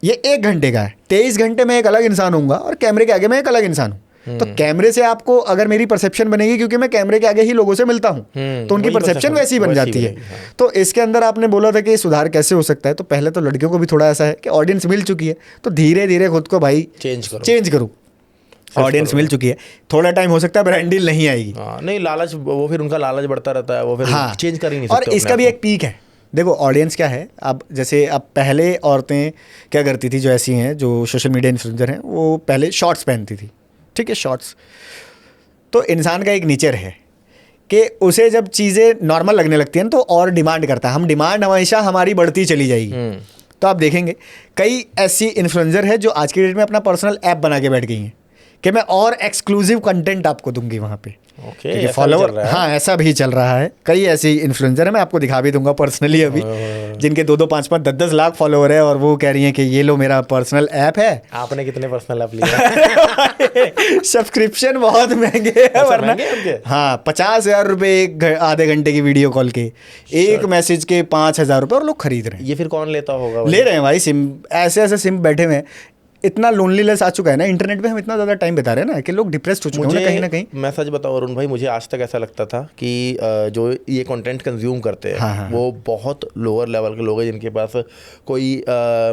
ये 1 घंटे का है। 23 घंटे में एक अलग इंसान होऊंगा और कैमरे के आगे मैं एक अलग इंसान हूँ। तो कैमरे से आपको अगर मेरी परसेप्शन बनेगी, क्योंकि मैं कैमरे के आगे ही लोगों से मिलता हूँ, तो उनकी परसेप्शन वैसी बन जाती है। तो इसके अंदर आपने बोला था कि सुधार कैसे हो सकता है, तो पहले तो लड़कियों को भी थोड़ा ऐसा है कि ऑडियंस मिल चुकी है, तो धीरे धीरे खुद को भाई चेंज करो। ऑडियंस मिल चुकी है, थोड़ा टाइम हो सकता है ब्रांड डील नहीं आएगी। नहीं, लालच, वो फिर उनका लालच बढ़ता रहता है, वो फिर चेंज कर ही नहीं सकते। और इसका भी एक पीक है। देखो ऑडियंस क्या है, अब जैसे अब पहले औरतें क्या करती थी, जो ऐसी हैं जो सोशल मीडिया इन्फ्लुएंसर हैं, वो पहले शॉर्ट्स पहनती थी, ठीक है, शॉर्ट्स। तो इंसान का एक नेचर है कि उसे जब चीज़ें नॉर्मल लगने लगती हैं तो और डिमांड करता है। हम डिमांड हमेशा हमारी बढ़ती चली जाएगी। तो आप देखेंगे कई ऐसी इन्फ्लुएंसर है जो आज की डेट में अपना पर्सनल ऐप बना के बैठ गई हैं कि मैं और एक्सक्लूसिव कंटेंट आपको दूंगी वहाँ पे। ओके, फॉलोवर, हाँ ऐसा भी चल रहा है। कई ऐसी इन्फ्लुएंसर है, मैं आपको दिखा भी दूंगा पर्सनली अभी, जिनके 2-2, 5-5, 10-10 लाख फॉलोवर है, और वो कह रही हैं कि ये लो मेरा पर्सनल ऐप है। आपने कितने पर्सनल ऐप लिए? सब्सक्रिप्शन बहुत महंगे है वरना। हाँ, 50,000 रुपये आधे घंटे की वीडियो कॉल के, एक मैसेज के 5,000 रुपये, और लोग खरीद रहे हैं। ये फिर कौन लेता होगा? ले रहे हैं भाई सिम, ऐसे सिम बैठे हुए हैं। इतना लोनलीनेस आ चुका है ना इंटरनेट पे, हम इतना ज़्यादा टाइम बिता रहे हैं ना कि लोग डिप्रेस्ड हो चुके हैं कहीं ना कहीं। मैं सच बताऊं अरुण भाई, मुझे आज तक ऐसा लगता था कि जो ये कंटेंट कंज्यूम करते हैं वो बहुत लोअर लेवल के लोग हैं, जिनके पास कोई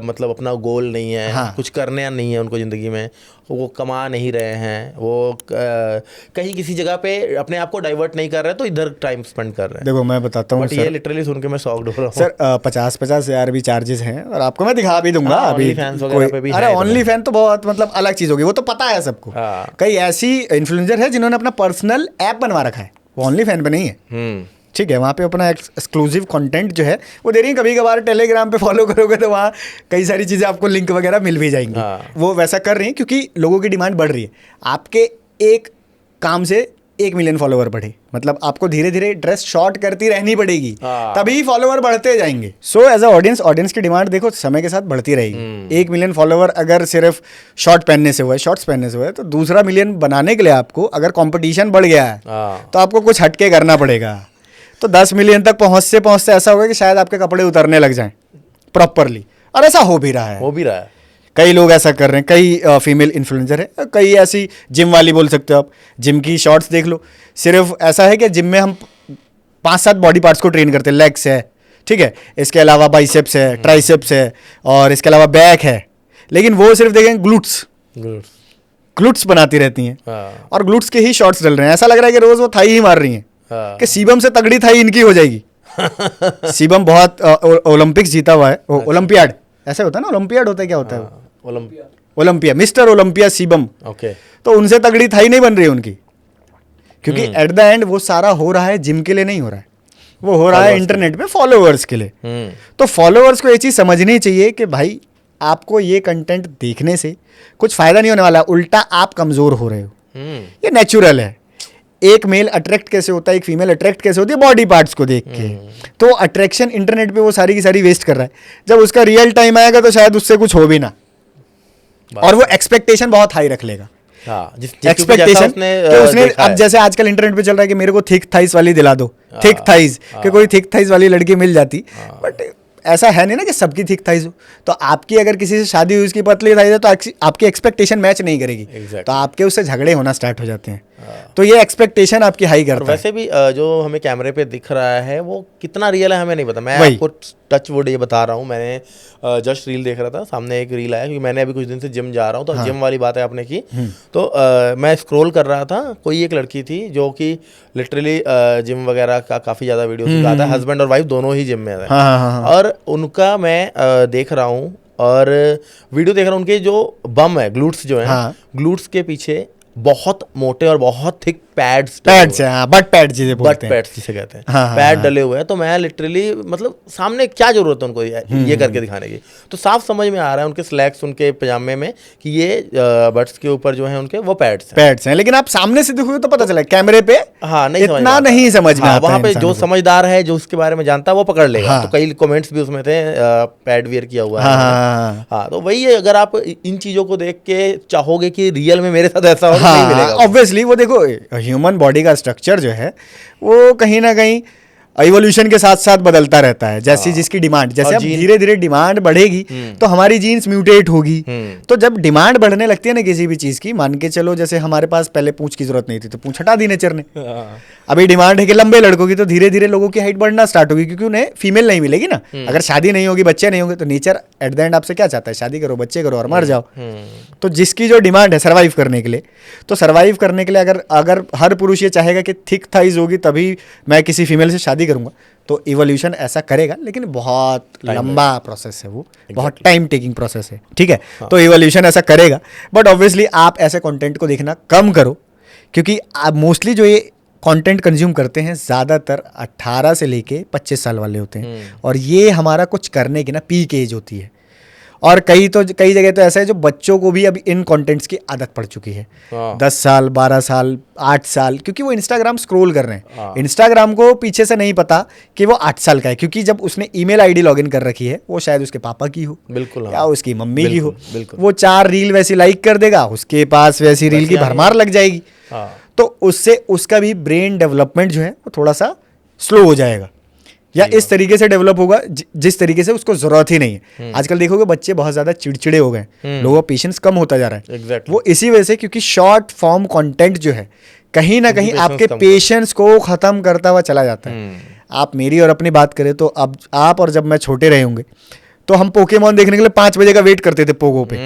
मतलब अपना गोल नहीं है, कुछ करने नहीं है उनको ज़िंदगी में, वो कमा नहीं रहे हैं, वो कहीं किसी जगह पे अपने आप को डाइवर्ट नहीं कर रहे हैं, तो इधर टाइम स्पेंड कर रहे हैं। देखो मैं बताता हूँ, ये लिटरली सुन के मैं शॉक्ड हो रहा हूँ सर। 50,000 भी चार्जेस हैं, और आपको मैं दिखा भी दूंगा अभी। अरे ओनली फैन तो बहुत मतलब अलग चीज़ होगी, वो तो पता है सबको। कई ऐसी इन्फ्लुएंसर है जिन्होंने अपना पर्सनल ऐप बनवा रखा है, वो ओनली फैन पे नहीं है, ठीक है। वहाँ पे अपना एक्सक्लूसिव कंटेंट जो है वो दे रही है। कभी कभार टेलीग्राम पे फॉलो करोगे तो वहाँ कई सारी चीज़ें आपको लिंक वगैरह मिल भी जाएंगी। वो वैसा कर रही हैं क्योंकि लोगों की डिमांड बढ़ रही है। आपके एक काम से 1 मिलियन फॉलोवर बढ़े, मतलब आपको धीरे धीरे ड्रेस शॉर्ट करती रहनी पड़ेगी, तभी फॉलोवर बढ़ते जाएंगे। सो एज अ ऑडियंस की डिमांड देखो समय के साथ बढ़ती रहेगी। 1 मिलियन फॉलोवर अगर सिर्फ शॉर्ट्स पहनने से हुआ है, तो दूसरा मिलियन बनाने के लिए आपको अगर कंपटीशन बढ़ गया है तो आपको कुछ हटके करना पड़ेगा। तो 10 मिलियन तक पहुंचते ऐसा होगा कि शायद आपके कपड़े उतरने लग जाएं प्रॉपरली, और ऐसा हो भी रहा है। कई लोग ऐसा कर रहे हैं, कई फीमेल इन्फ्लुएंसर है, कई ऐसी जिम वाली बोल सकते हो आप। जिम की शॉर्ट्स देख लो, सिर्फ ऐसा है कि जिम में हम 5-7 बॉडी पार्ट्स को ट्रेन करते हैं। लेग्स है, ठीक है, इसके अलावा बाइसेप्स है, ट्राइसेप्स है, और इसके अलावा बैक है, लेकिन वो सिर्फ देखें ग्लूट्स बनाती रहती हैं, और ग्लूट्स के ही शॉर्ट्स डल रहे हैं। ऐसा लग रहा है कि रोज वो थाई ही मार रही हैं कि सीबम से तगड़ी थाई इनकी हो जाएगी। सीबम बहुत ओलंपिक्स जीता हुआ है, ओलंपियाड ऐसे होता है ना, ओलंपियाड होता है, क्या होता है, Olympia, mister Olympia sebum. Okay, तो उनसे तगड़ी थाई नहीं बन रही है उनकी, क्योंकि एट द एंड वो सारा हो रहा है जिम के लिए नहीं हो रहा है, वो हो रहा है इंटरनेट पे फॉलोअर्स के लिए। तो फॉलोअर्स को ये चीज़ समझनी चाहिए कि भाई आपको ये कंटेंट देखने से कुछ फायदा नहीं होने वाला, उल्टा आप कमजोर हो रहे हो। ये नेचुरल है। एक मेल अट्रैक्ट कैसे होता है, एक फीमेल अट्रैक्ट कैसे होती है, बॉडी पार्ट्स को देख के। तो अट्रैक्शन इंटरनेट पे वो सारी की सारी वेस्ट कर रहा है। जब उसका रियल टाइम आएगा तो शायद उससे कुछ हो भी ना, और वो एक्सपेक्टेशन बहुत हाई रख लेगा। एक्सपेक्टेशन उसने अब जैसे आजकल इंटरनेट पे चल रहा है कि मेरे को थिक थाइज वाली दिला दो, थिक थाइज, कि कोई थिक थाइज वाली लड़की मिल जाती, बट ऐसा है नहीं ना कि सबकी थिक थाइज हो। तो आपकी अगर किसी से शादी हुई उसकी पतली थाइज है तो आपकी एक्सपेक्टेशन मैच नहीं करेगी, तो आपके उससे झगड़े होना स्टार्ट हो जाते हैं। तो ये एक्सपेक्टेशन आपकी हाई करता है। वैसे भी जो हमें कैमरे पे दिख रहा है वो कितना रियल है हमें नहीं पता। मैं आपको टच वुड ये बता रहा हूँ, मैंने जस्ट रील देख रहा था, सामने एक रील आया क्योंकि मैंने अभी कुछ दिन से जिम जा रहा हूँ, तो जिम वाली बात है आपने की, तो मैं स्क्रॉल कर रहा था, कोई एक लड़की थी जो कि लिटरली जिम वगैरह का काफ़ी ज़्यादा वीडियो दिखाता है, हस्बैंड और वाइफ दोनों ही जिम में है, और उनका मैं देख रहा हूँ और वीडियो देख रहा हूँ, उनके जो बम है, ग्लूट्स जो है, ग्लूट्स के पीछे बहुत मोटे और बहुत थिक पैड्स पैड्स है, हाँ, बट पैड जिसे बट बोलते हैं। पैड्स जिसे कहते हैं, हाँ, पैड डले हुए हैं। तो मैं लिटरली मतलब सामने क्या जरूरत है उनको ये करके दिखाने की, तो साफ समझ में आ रहा है उनके स्लैक्स, उनके पजामे में कि ये बट्स के ऊपर जो है उनके वो पैड्स हैं। पैड्स हैं, लेकिन आप सामने से देखोगे तो पता चला कैमरे पे हाँ, नहीं समझ में इतना आता। नहीं समझ में हाँ, आता वहाँ है पे इंसान जो को। समझदार है, जो उसके बारे में जानता है, वो पकड़ लेगा। हाँ। तो कई कमेंट्स भी उसमें थे पैड वियर किया हुआ है। हाँ, हाँ, हाँ, तो वही है, अगर आप इन चीजों को देख के चाहोगे कि रियल में मेरे साथ ऐसा हो, तो नहीं मिलेगा। हाँ, ऑब्वियसली वो देखो ह्यूमन बॉडी का स्ट्रक्चर जो है वो कहीं ना कहीं इवोल्यूशन के साथ साथ बदलता रहता है, जैसी जिसकी डिमांड, जैसे अब धीरे धीरे डिमांड बढ़ेगी तो हमारी जीन्स म्यूटेट होगी। तो जब डिमांड बढ़ने लगती है ना किसी भी चीज की, मान के चलो जैसे हमारे पास पहले पूंछ की जरूरत नहीं थी तो पूंछ हटा दी नेचर ने। अभी डिमांड है कि लंबे लड़कों की, तो धीरे धीरे लोगों की हाइट बढ़ना स्टार्ट होगी, क्योंकि उन्हें फीमेल नहीं मिलेगी ना। अगर शादी नहीं होगी, बच्चे नहीं होंगे, तो नेचर एट द एंड आपसे क्या चाहता है, शादी करो, बच्चे करो और मर जाओ। तो जिसकी जो डिमांड है सर्वाइव करने के लिए, तो सर्वाइव करने के लिए अगर हर पुरुष ये चाहेगा कि थिक थाइज होगी तभी मैं किसी फीमेल से शादी करूंगा, तो इवोल्यूशन ऐसा करेगा, लेकिन बहुत लंबा प्रोसेस है वो, बहुत टाइम टेकिंग प्रोसेस है, ठीक है। तो इवोल्यूशन ऐसा करेगा, बट ऑब्वियसली आप ऐसे कंटेंट को देखना कम करो, क्योंकि आप मोस्टली जो ये कंटेंट कंज्यूम करते हैं ज़्यादातर 18 से लेके 25 साल वाले होते हैं, और ये हमारा कुछ करने की ना पीक एज होती है। और कई जगह तो ऐसा है जो बच्चों को भी अभी इन कंटेंट्स की आदत पड़ चुकी है। 10 साल 12 साल 8 साल, क्योंकि वो इंस्टाग्राम स्क्रॉल कर रहे हैं। इंस्टाग्राम को पीछे से नहीं पता कि वो 8 साल का है, क्योंकि जब उसने ईमेल आईडी लॉगिन कर रखी है वो शायद उसके पापा की हो, बिल्कुल, या उसकी मम्मी की हो। बिल्कुल। वो 4 रील वैसी लाइक कर देगा, उसके पास वैसी रील की भरमार लग जाएगी। तो उससे उसका भी ब्रेन डेवलपमेंट जो है वो थोड़ा सा स्लो हो जाएगा, या इस तरीके से डेवलप होगा जिस तरीके से उसको जरूरत ही नहीं है। आजकल देखोगे बच्चे बहुत ज्यादा चिड़चिड़े हो गए, लोगों का पेशेंस कम होता जा रहा है। Exactly. वो इसी वजह से, क्योंकि शॉर्ट फॉर्म कंटेंट जो है कहीं ना कहीं आपके पेशेंस को खत्म करता हुआ चला जाता है। आप मेरी और अपनी बात करें तो अब आप और जब मैं छोटे रहे होंगे तो हम पोकेमॉन देखने के लिए 5 बजे का वेट करते थे पोगो पे,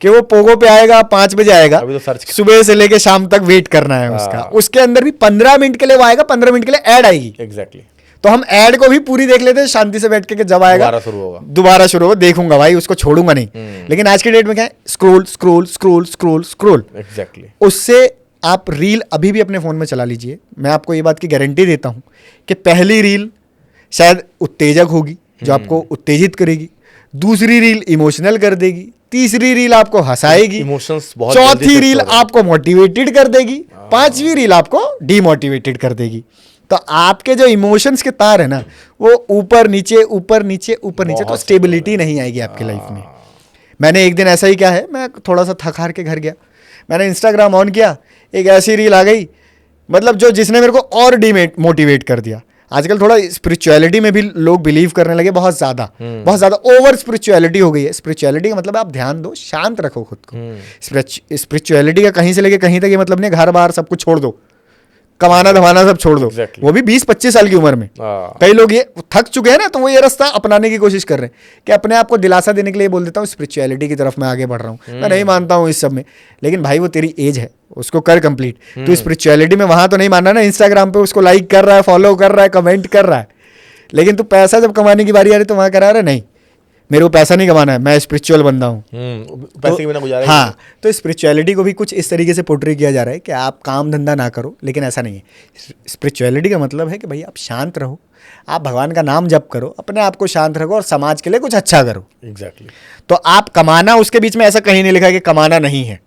कि वो पोगो पे आएगा, 5 बजे आएगा। अभी तो सर्च सुबह से लेके शाम तक वेट करना है उसका। उसके अंदर भी 15 मिनट के लिए वो आएगा, 15 मिनट के लिए ऐड आएगी। एग्जैक्टली। तो हम ऐड को भी पूरी देख लेते हैं शांति से बैठ के, कि जब आएगा दोबारा शुरू होगा, देखूंगा भाई, उसको छोड़ूंगा नहीं। लेकिन आज के डेट में क्या है, scroll scroll scroll scroll scroll. Exactly. उससे आप रील अभी भी अपने फोन में चला लीजिए, मैं आपको ये बात की गारंटी देता हूं कि पहली रील शायद उत्तेजक होगी जो आपको उत्तेजित करेगी, दूसरी रील इमोशनल कर देगी, तीसरी रील आपको हंसाएगी, इमोशंस बहुत, चौथी रील आपको मोटिवेटेड कर देगी, 5वीं रील आपको डीमोटिवेटेड कर देगी। तो आपके जो इमोशंस के तार है ना वो ऊपर नीचे ऊपर नीचे ऊपर नीचे, तो स्टेबिलिटी नहीं आएगी आपकी लाइफ में। मैंने एक दिन ऐसा ही क्या है, मैं थोड़ा सा थक हार के घर गया, मैंने इंस्टाग्राम ऑन किया, एक ऐसी रील आ गई, मतलब जिसने मेरे को और मोटिवेट कर दिया। आजकल थोड़ा स्पिरिचुअलिटी में भी लोग बिलीव करने लगे, बहुत ज़्यादा ओवर स्पिरिचुअलिटी हो गई है। स्पिरिचुअलिटी का मतलब आप ध्यान दो, शांत रखो खुद को। स्पिरिचुअलिटी का कहीं से लेके कहीं तक ये मतलब नहीं घर बार सब कुछ छोड़ दो, कमाना धमाना सब छोड़ दो। Exactly. वो भी 20-25 साल की उम्र में। कई लोग ये थक चुके हैं ना, तो वो ये रास्ता अपनाने की कोशिश कर रहे हैं कि अपने आप को दिलासा देने के लिए बोल देता हूँ स्पिरिचुअलिटी की तरफ मैं आगे बढ़ रहा हूँ। मैं नहीं मानता हूँ इस सब में, लेकिन भाई वो तेरी एज है, उसको कर कंप्लीट। तो स्पिरिचुअलिटी में वहां तो नहीं मानना ना, इंस्टाग्राम पे उसको लाइक कर रहा है, फॉलो कर रहा है, कमेंट कर रहा है, लेकिन तू पैसा जब कमाने की बारी आ रही तो वहां करा रहा है नहीं, मेरे को पैसा नहीं कमाना है, मैं स्पिरिचुअल बंदा हूँ, पैसे के बिना गुजारा। हाँ, तो स्पिरिचुअलिटी को भी कुछ इस तरीके से पोर्ट्रे किया जा रहा है कि आप काम धंधा ना करो, लेकिन ऐसा नहीं है। स्पिरिचुअलिटी का मतलब है कि भाई आप शांत रहो, आप भगवान का नाम जप करो, अपने आप को शांत रखो और समाज के लिए कुछ अच्छा करो। एग्जैक्टली। तो आप कमाना, उसके बीच में ऐसा कहीं नहीं लिखा है कि कमाना नहीं है,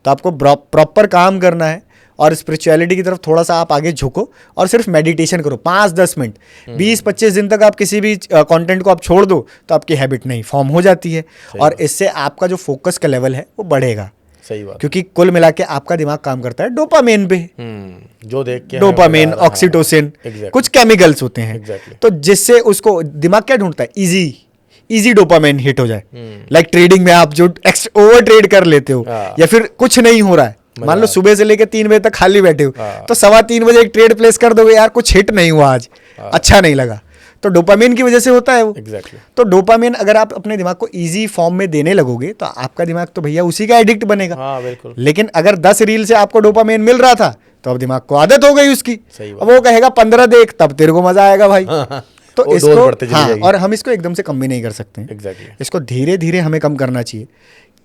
तो आपको प्रॉपर काम करना है और स्पिरिचुअलिटी की तरफ थोड़ा सा आप आगे झुको और सिर्फ मेडिटेशन करो 5-10 मिनट। 20-25 दिन तक आप किसी भी कंटेंट को आप छोड़ दो तो आपकी हैबिट नहीं फॉर्म हो जाती है, और इससे आपका जो फोकस का लेवल है वो बढ़ेगा। सही बात। क्योंकि कुल मिला के आपका दिमाग काम करता है डोपामिन पे, जो देख के डोपामिन, ऑक्सीटोसिन, कुछ केमिकल्स होते हैं। तो जिससे उसको दिमाग क्या ढूंढता है, इजी डोपामिन हिट हो जाए। लाइक ट्रेडिंग में आप जो ओवर ट्रेड कर लेते हो, या फिर कुछ नहीं हो रहा है, मान लो सुबह से लेकर 3 बजे तक खाली बैठे हो, तो 3:15 बजे एक ट्रेड प्लेस कर दोगे, यार कुछ हिट नहीं हुआ आज, अच्छा नहीं लगा, तो डोपामिन की वजह से होता है वो। Exactly. तो डोपामिन अगर आप अपने दिमाग को इजी फॉर्म में देने लगोगे तो आपका दिमाग तो भैया उसी का एडिक्ट बनेगा। हाँ, बिल्कुल। लेकिन अगर 10 रील से आपको डोपामिन मिल रहा था तो अब दिमाग को आदत हो गई उसकी, अब वो कहेगा 15 देख, तब तेरे को मजा आएगा भाई। तो इसको हाँ, और हम इसको एकदम से कम भी नहीं कर सकते हैं। Exactly. इसको धीरे धीरे हमें कम करना चाहिए।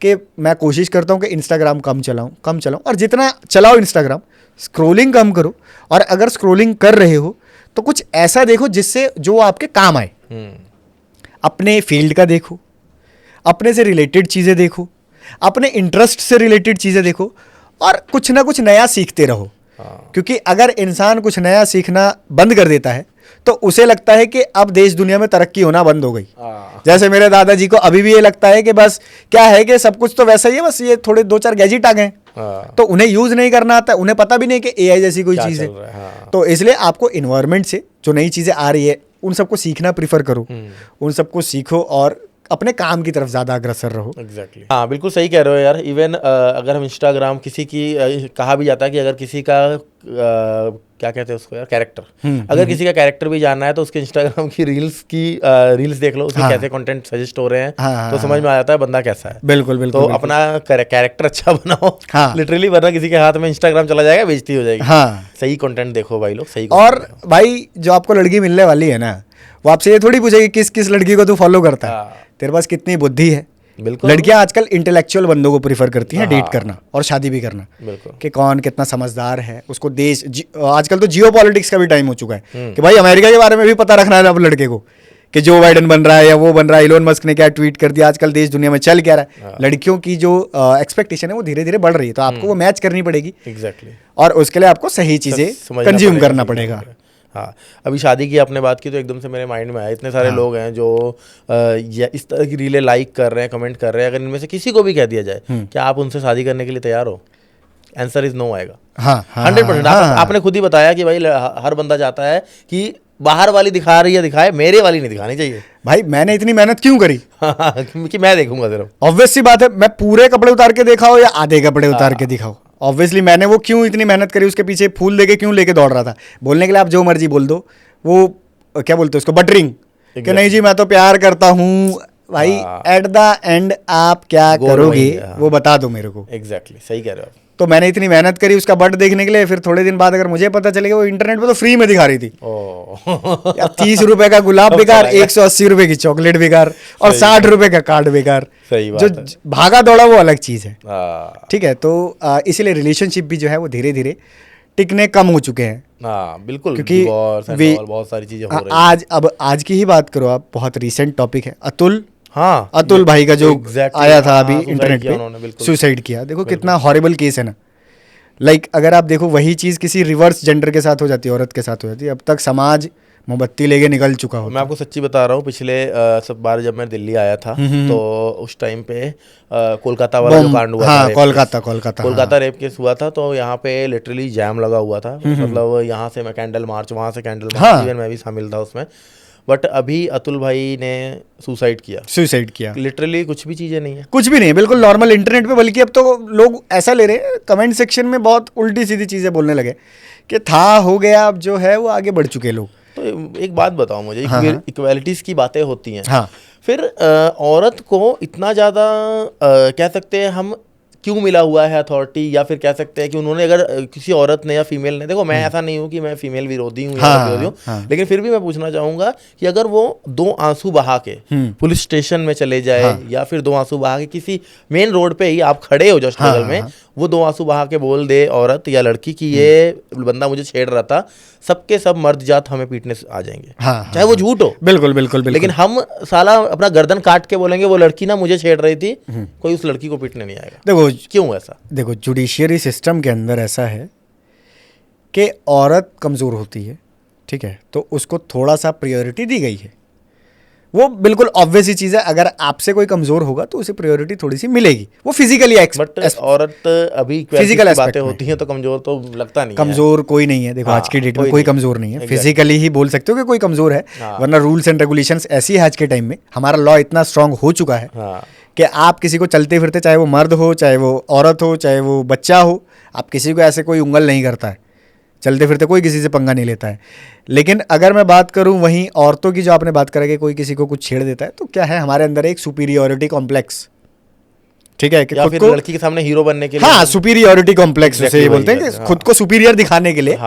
कि मैं कोशिश करता हूँ कि इंस्टाग्राम कम चलाऊँ, और जितना चलाओ इंस्टाग्राम स्क्रोलिंग कम करो, और अगर स्क्रोलिंग कर रहे हो तो कुछ ऐसा देखो जिससे जो आपके काम आए। अपने फील्ड का देखो, अपने से रिलेटेड चीज़ें देखो, अपने इंटरेस्ट से रिलेटेड चीज़ें देखो, और कुछ ना कुछ नया सीखते रहो। क्योंकि अगर इंसान कुछ नया सीखना बंद कर देता है तो उसे लगता है कि अब देश दुनिया में तरक्की होना बंद हो गई। जैसे मेरे दादाजी को अभी भी ये लगता है कि बस क्या है कि सब कुछ तो वैसा ही है, बस ये थोड़े 2-4 गैजेट आ गए, तो उन्हें यूज नहीं करना आता, उन्हें पता भी नहीं कि एआई जैसी कोई चीज़ है। तो इसलिए आपको इन्वायरमेंट से जो नई चीज़ें आ रही है उन सबको सीखना प्रीफर करो, उन सबको सीखो और अपने काम की तरफ ज़्यादा अग्रसर रहो। एग्जैक्टली हाँ, बिल्कुल सही कह रहे हो यार। इवन अगर हम इंस्टाग्राम किसी की कहा भी जाता है कि अगर किसी का क्या कहते हैं उसको यार, कैरेक्टर, अगर किसी का कैरेक्टर भी जानना है तो उसके इंस्टाग्राम की रील्स देख लो, उसमें कैसे कंटेंट सजेस्ट हो रहे हैं, तो समझ में आ जाता है बंदा कैसा है। बिल्कुल बिल्कुल। तो अपना कैरेक्टर अच्छा बनाओ, लिटरली, वरना किसी के हाथ में इंस्टाग्राम चला जाएगा, बेइज्जती हो जाएगी। सही कंटेंट देखो भाई लोग, सही। और भाई जो आपको लड़की मिलने वाली है ना, वो आपसे ये थोड़ी पूछेगी किस किस लड़की को तू फॉलो करता है, तेरे पास कितनी बुद्धि है। बिल्कुल। लड़कियां आजकल इंटेलेक्चुअल बंदों को प्रीफर करती हैं डेट करना और शादी भी करना। बिल्कुल। कि कौन कितना समझदार है, उसको देश आजकल तो जियो पॉलिटिक्स का भी टाइम हो चुका है कि भाई अमेरिका के बारे में भी पता रखना है अब लड़के को, कि जो बाइडन बन रहा है या वो बन रहा है, इलोन मस्क ने क्या ट्वीट कर दिया, आजकल देश दुनिया में चल क्या रहा है। लड़कियों की जो एक्सपेक्टेशन है वो धीरे धीरे बढ़ रही है, तो आपको वो मैच करनी पड़ेगी। एग्जैक्टली। और उसके लिए आपको सही चीज़ें कंज्यूम करना पड़ेगा। हाँ, अभी शादी की आपने बात की तो एकदम से मेरे माइंड में आया, इतने सारे लोग हैं जो इस तरह की रीलें लाइक कर रहे हैं, कमेंट कर रहे हैं। अगर इनमें से किसी को भी कह दिया जाए क्या आप उनसे शादी करने के लिए तैयार हो, आंसर इज नो आएगा। 100%। आपने खुद ही बताया कि भाई हर बंदा चाहता है कि बाहर वाली दिखा रही है दिखाए, मेरे वाली नहीं दिखानी चाहिए। भाई मैंने इतनी मेहनत क्यों करी कि मैं देखूंगा सिर्फ। ऑब्वियस सी बात है, मैं पूरे कपड़े उतार के दिखाओ या आधे कपड़े उतार के दिखाओ, ऑब्वियसली मैंने वो क्यों इतनी मेहनत करी, उसके पीछे फूल देके क्यों लेके दौड़ रहा था। बोलने के लिए आप जो मर्जी बोल दो, वो क्या बोलते हैं उसको, बटरिंग, कि नहीं जी मैं तो प्यार करता हूँ। भाई एट द एंड आप क्या करोगे वो बता दो मेरे को। एग्जैक्टली, सही कह रहे हो। तो मैंने इतनी मेहनत करी उसका बट देखने के लिए, फिर थोड़े दिन बाद अगर मुझे पता चलेगा वो इंटरनेट पे तो फ्री में दिखा रही थी, 30 रुपए का गुलाब बेकार, 180 रुपए की चॉकलेट बेकार, और 60 रुपए का कार्ड बेकार। सही बात जो है। भागा दौड़ा वो अलग चीज़ है। ठीक है, तो इसीलिए रिलेशनशिप भी जो है वो धीरे धीरे टिकने कम हो चुके हैं। बिल्कुल, क्योंकि बहुत सारी चीजें हो रही हैं। आज की ही बात करो आप, बहुत रिसेंट टॉपिक है अतुल। हाँ, अतुल भाई का जो आया था अभी इंटरनेट पे, सुसाइड किया। देखो कितना हॉरिबल केस है ना। लाइक अगर आप देखो वही चीज़ किसी रिवर्स जेंडर के साथ हो जाती है, औरत के साथ हो जाती है, अब तक समाज मोमबत्ती लेके निकल चुका हो। मैं आपको सच्ची बता रहा हूँ, पिछले सब बार जब मैं दिल्ली आया था तो उस टाइम पे कोलकाता वाला जो कांड हुआ था, कोलकाता रेप केस हुआ था, तो यहाँ पे लिटरली जैम लगा हुआ था। मतलब यहाँ से मैं कैंडल मार्च, वहाँ से कैंडल मार्च, इवन मैं भी शामिल था उसमें। बट अभी अतुल भाई ने सुसाइड किया। लिटरली कुछ भी चीज़ें नहीं है, कुछ भी नहीं, बिल्कुल नॉर्मल इंटरनेट पे। बल्कि अब तो लोग ऐसा ले रहे हैं, कमेंट सेक्शन में बहुत उल्टी सीधी चीज़ें बोलने लगे कि था हो गया, अब जो है वो आगे बढ़ चुके लोग। तो एक बात बताओ मुझे, इक्वालिटीज़ की बातें होती हैं, फिर औरत को इतना ज़्यादा कह सकते हैं हम क्यों मिला हुआ है अथॉरिटी, या फिर कह सकते हैं कि उन्होंने अगर किसी औरत ने या फीमेल ने, देखो मैं ऐसा नहीं हूँ कि मैं फीमेल विरोधी हूँ या विरोधी हूँ, लेकिन फिर भी मैं पूछना चाहूँगा कि अगर वो 2 आंसू बहा के पुलिस स्टेशन में चले जाए, या फिर 2 आंसू बहा के किसी मेन रोड पे ही आप खड़े हो जस्ट बगल में, वो 2 आंसू बहा के बोल दे औरत या लड़की की ये बंदा मुझे छेड़ रहा था, सबके सब मर्द जात हमें पीटने आ जाएंगे, चाहे वो झूठ हो। बिल्कुल। लेकिन हम साला अपना गर्दन काट के बोलेंगे वो लड़की ना मुझे छेड़ रही थी, कोई उस लड़की को पीटने नहीं आएगा। देखो क्यों ऐसा? देखो जुडिशियरी सिस्टम के अंदर ऐसा है कि औरत कमज़ोर होती है, ठीक है, तो उसको थोड़ा सा प्रायोरिटी दी गई है। वो बिल्कुल ऑब्वियस ही चीज़ है, अगर आपसे कोई कमज़ोर होगा तो उसे प्रायोरिटी थोड़ी सी मिलेगी, वो फिजिकली। बट औरत अभी फिजिकल बातें होती हैं तो कमज़ोर तो लगता नहीं, कमज़ोर कोई नहीं है। देखो आज की डेट में कोई कमज़ोर नहीं है, फिजिकली ही बोल सकते हो कि कोई कमज़ोर है, वरना रूल्स एंड रेगुलेशंस ऐसी है आज के टाइम में। हमारा लॉ इतना स्ट्रांग हो चुका है कि आप किसी को चलते फिरते, चाहे वो मर्द हो, चाहे वो औरत हो, चाहे वो बच्चा हो, आप किसी को ऐसे कोई उंगल नहीं करता है, चलते फिरते कोई किसी से पंगा नहीं लेता है। लेकिन अगर मैं बात करूं वहीं औरतों की, जो आपने बात करा कि कोई किसी को कुछ छेड़ देता है, तो क्या है हमारे अंदर एक सुपीरियॉरिटी कॉम्प्लेक्स, ठीक है, कि या खुद फिर को लड़की के सामने हीरो बनने के लिए, हाँ, सुपीरियरिटी कॉम्प्लेक्स उसे ये बोलते हैं कि खुद को सुपीरियर दिखाने के लिए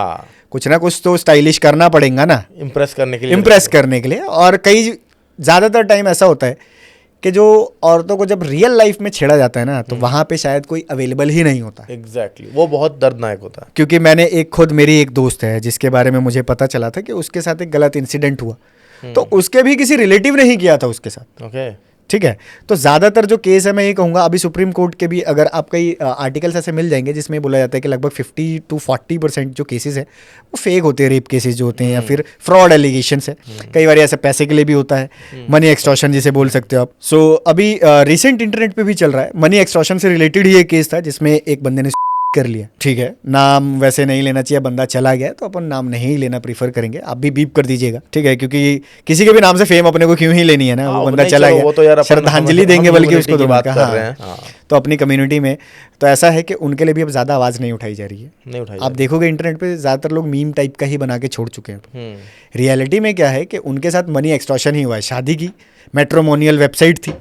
कुछ ना कुछ तो स्टाइलिश करना पड़ेगा ना, इम्प्रेस करने के लिए। और कई ज़्यादातर टाइम ऐसा होता है कि जो औरतों को जब रियल लाइफ में छेड़ा जाता है ना, तो वहाँ पे शायद कोई अवेलेबल ही नहीं होता। एग्जैक्टली वो बहुत दर्दनाक होता है। क्योंकि मैंने खुद मेरी एक दोस्त है जिसके बारे में मुझे पता चला था कि उसके साथ एक गलत इंसिडेंट हुआ, तो उसके भी किसी रिलेटिव ने ही किया था उसके साथ। ओके। ठीक है, तो ज़्यादातर जो केस है मैं ये कहूँगा, अभी सुप्रीम कोर्ट के भी अगर आप कई आर्टिकल्स ऐसे मिल जाएंगे जिसमें बोला जाता है कि लगभग 50 to 40% जो केसेस है वो फेक होते हैं, रेप केसेस जो होते हैं या फिर फ्रॉड एलिगेशंस है। कई बार ऐसे पैसे के लिए भी होता है, मनी एक्सटॉर्शन जिसे बोल सकते हो आप। सो अभी रिसेंट इंटरनेट पे भी चल रहा है, मनी एक्सटॉर्शन से रिलेटेड ही एक केस था जिसमें एक बंदे ने कर लिया। ठीक है, नाम वैसे नहीं लेना चाहिए, बंदा चला गया तो अपन नाम नहीं लेना प्रीफर करेंगे, आप भी बीप कर दीजिएगा। ठीक है, क्योंकि किसी के भी नाम से फेम अपने को क्यों ही लेनी है ना, वो बंदा चला गया, वो तो यार श्रद्धांजलि देंगे बल्कि उसको तो बात कर रहे हैं। तो अपनी कम्युनिटी में तो ऐसा है कि उनके लिए भी अब ज़्यादा आवाज़ नहीं उठाई जा रही है। नहीं उठाई आप देखोगे इंटरनेट पे ज़्यादातर लोग मीम टाइप का ही बना के छोड़ चुके हैं। रियलिटी में क्या है कि उनके साथ मनी एक्सटॉर्शन ही हुआ है। शादी की मैट्रिमोनियल वेबसाइट थी,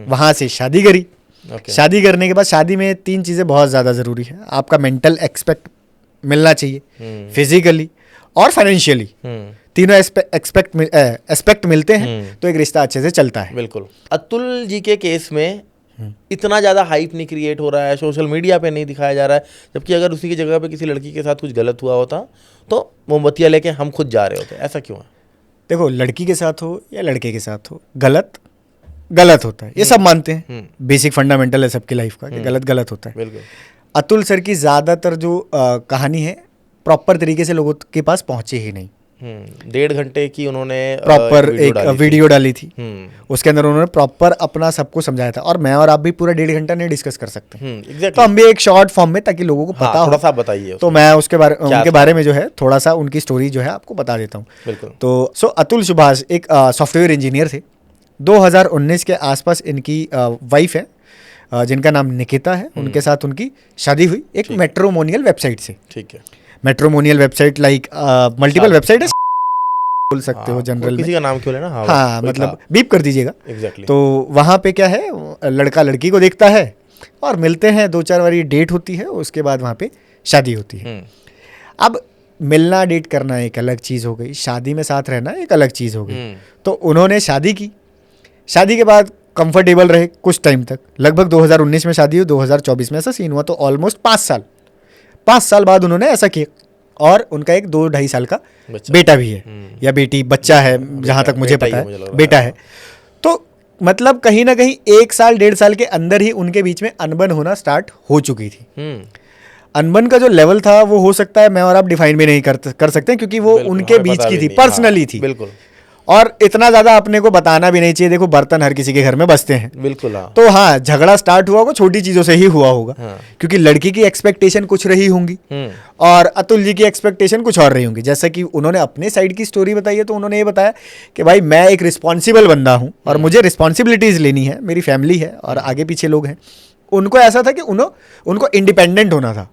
वहाँ से शादी करी। शादी करने के बाद शादी में 3 चीज़ें बहुत ज़्यादा ज़रूरी है। आपका मेंटल एक्सपेक्ट मिलना चाहिए, फिजिकली और फाइनेंशियली। तीनों एस्पेक्ट मिलते हैं तो एक रिश्ता अच्छे से चलता है। बिल्कुल। अतुल जी के केस में इतना ज़्यादा हाइप नहीं क्रिएट हो रहा है, सोशल मीडिया पे नहीं दिखाया जा रहा है, जबकि अगर उसी की जगह पे किसी लड़की के साथ कुछ गलत हुआ होता तो मोमबत्तियाँ लेके हम खुद जा रहे होते। ऐसा क्यों है? देखो, लड़की के साथ हो या लड़के के साथ हो, गलत होता है, ये सब मानते हैं। बेसिक फंडामेंटल है सबकी लाइफ का कि गलत होता है। बिल्कुल। अतुल सर की ज़्यादातर जो कहानी है प्रॉपर तरीके से लोगों के पास पहुंचे ही नहीं। 1.5 घंटे की उन्होंने प्रॉपर एक वीडियो डाली थी, उसके अंदर उन्होंने प्रॉपर अपना सबको समझाया था, और मैं और आप भी पूरा 1.5 घंटा नहीं डिस्कस कर सकते। exactly. तो हम भी एक शॉर्ट फॉर्म में, ताकि लोगों को पता हो। थोड़ा सा बताइए। तो मैं उनके बारे में जो है थोड़ा सा उनकी स्टोरी जो है आपको बता देता हूँ। बिल्कुल। तो अतुल सुभाष एक सॉफ्टवेयर इंजीनियर थे। 2019 के आसपास इनकी वाइफ है जिनका नाम निकिता है, उनके साथ उनकी शादी हुई एक मैट्रिमोनियल वेबसाइट से। ठीक है। Matrimonial website like multiple website है, बोल सकते हो जनरल किसी का नाम क्यों लेना। हाँ मतलब बीप कर दीजिएगा। एग्जैक्टली। तो वहाँ पे क्या है, लड़का लड़की को देखता है और मिलते हैं, 2-4 बारी डेट होती है, उसके बाद वहाँ पे शादी होती है। अब मिलना डेट करना एक अलग चीज़ हो गई, शादी में साथ रहना एक अलग चीज़ हो गई। तो उन्होंने शादी की, शादी के बाद कंफर्टेबल रहे कुछ टाइम तक, लगभग 2019 में शादी हुई, 2024 में ऐसा सीन हुआ, तो ऑलमोस्ट 5 साल बाद उन्होंने ऐसा किया, और उनका एक 2-2.5 साल का बेटा भी है या बेटी, बच्चा है जहाँ तक मुझे पता है, बेटा है। तो मतलब कहीं ना कहीं 1 साल 1.5 साल के अंदर ही उनके बीच में अनबन होना स्टार्ट हो चुकी थी। अनबन का जो लेवल था वो हो सकता है मैं और आप डिफाइन भी नहीं कर सकते, क्योंकि वो उनके बीच की थी, पर्सनली थी। बिल्कुल। और इतना ज़्यादा अपने को बताना भी नहीं चाहिए। देखो, बर्तन हर किसी के घर में बसते हैं। बिल्कुल। तो हाँ, झगड़ा स्टार्ट हुआ होगा छोटी चीज़ों से ही हुआ होगा। क्योंकि लड़की की एक्सपेक्टेशन कुछ रही होंगी और अतुल जी की एक्सपेक्टेशन कुछ और रही होंगी। जैसा कि उन्होंने अपने साइड की स्टोरी बताई है, तो उन्होंने ये बताया कि भाई मैं एक रिस्पॉन्सिबल बंदा हूँ और मुझे रिस्पॉन्सिबिलिटीज़ लेनी है, मेरी फैमिली है और आगे पीछे लोग हैं। उनको ऐसा था कि उनको इंडिपेंडेंट होना था,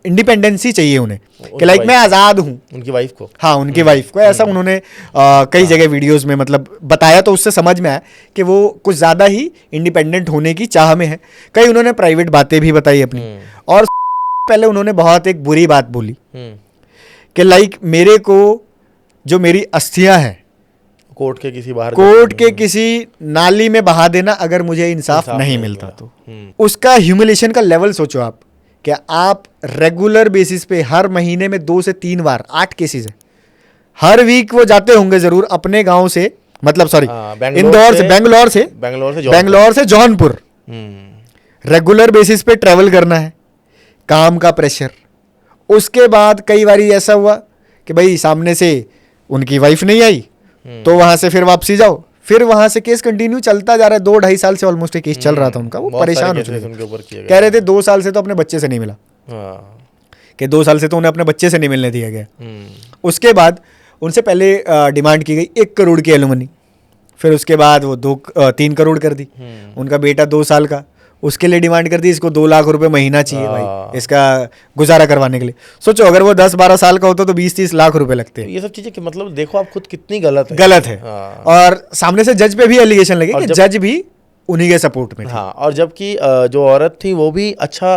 इंडिपेंडेंसी चाहिए उन्हें, कि लाइक मैं आज़ाद हूँ। उनकी वाइफ को, हाँ उनकी वाइफ को ऐसा उन्होंने कई जगह वीडियोस में मतलब बताया, तो उससे समझ में आया कि वो कुछ ज़्यादा ही इंडिपेंडेंट होने की चाह में है। कई उन्होंने प्राइवेट बातें भी बताई अपनी, और पहले उन्होंने बहुत एक बुरी बात बोली कि लाइक मेरे को जो मेरी अस्थियाँ हैं कोर्ट के किसी नाली में बहा देना अगर मुझे इंसाफ नहीं मिलता तो। उसका ह्यूमिलेशन का लेवल सोचो आप, क्या आप रेगुलर बेसिस पे हर महीने में 2 से 3 बार, 8 केसेस है, हर वीक वो जाते होंगे जरूर अपने गांव से, मतलब सॉरी बेंगलोर से जौनपुर, रेगुलर बेसिस पे ट्रेवल करना है, काम का प्रेशर। उसके बाद कई बार ऐसा हुआ कि भाई सामने से उनकी वाइफ नहीं आई, तो वहां से फिर वापसी जाओ, फिर वहां से केस कंटिन्यू चलता जा रहा है। 2-2.5 साल से ऑलमोस्ट केस चल रहा था उनका। वो परेशान हो चुके, कह रहे थे 2 साल से तो अपने बच्चे से नहीं मिला, कि 2 साल से तो उन्हें अपने बच्चे से नहीं मिलने दिया गया। उसके बाद उनसे पहले डिमांड की गई 1 करोड़ की एलुमनी, फिर उसके बाद वो 3 करोड़ कर दी। उनका बेटा 2 साल का, उसके लिए डिमांड कर दी, इसको 2 लाख रुपए महीना चाहिए भाई इसका गुजारा करवाने के लिए। सोचो अगर वो 10-12 साल का होता तो 20-30 लाख रुपए लगते हैं। ये सब चीजें कि मतलब देखो आप खुद कितनी गलत है। और सामने से जज पे भी एलिगेशन लगे कि जज भी उन्हीं के सपोर्ट में। हाँ, और जबकि जो औरत थी वो भी अच्छा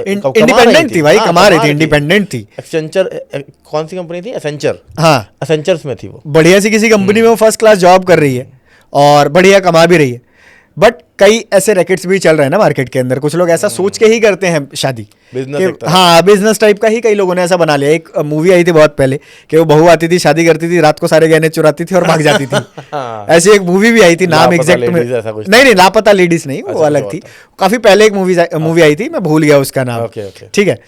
इंडिपेंडेंट थी भाई, कमा रही थी, इंडिपेंडेंट थी। एक्सेंचर, कौन सी कंपनी थी? एसेंचर। हाँ, एसेंचर्स में थी वो, बढ़िया सी किसी कंपनी में वो फर्स्ट क्लास जॉब कर रही है। और बढ़िया कमा भी रही है। बट कई ऐसे रैकेट्स भी चल रहे हैं ना मार्केट के अंदर, कुछ लोग ऐसा सोच के ही करते हैं शादी बिजनेस कि हाँ बिजनेस टाइप का ही कई लोगों ने ऐसा बना लिया। एक मूवी आई थी बहुत पहले कि वो बहू आती थी, शादी करती थी, रात को सारे गहने चुराती थी और भाग जाती थी। ऐसी एक मूवी भी आई थी, नाम एग्जैक्ट में नहीं, लापता लेडीज नहीं, वो अलग थी, काफी पहले एक मूवी आई थी, मैं भूल गया उसका नाम। ठीक है,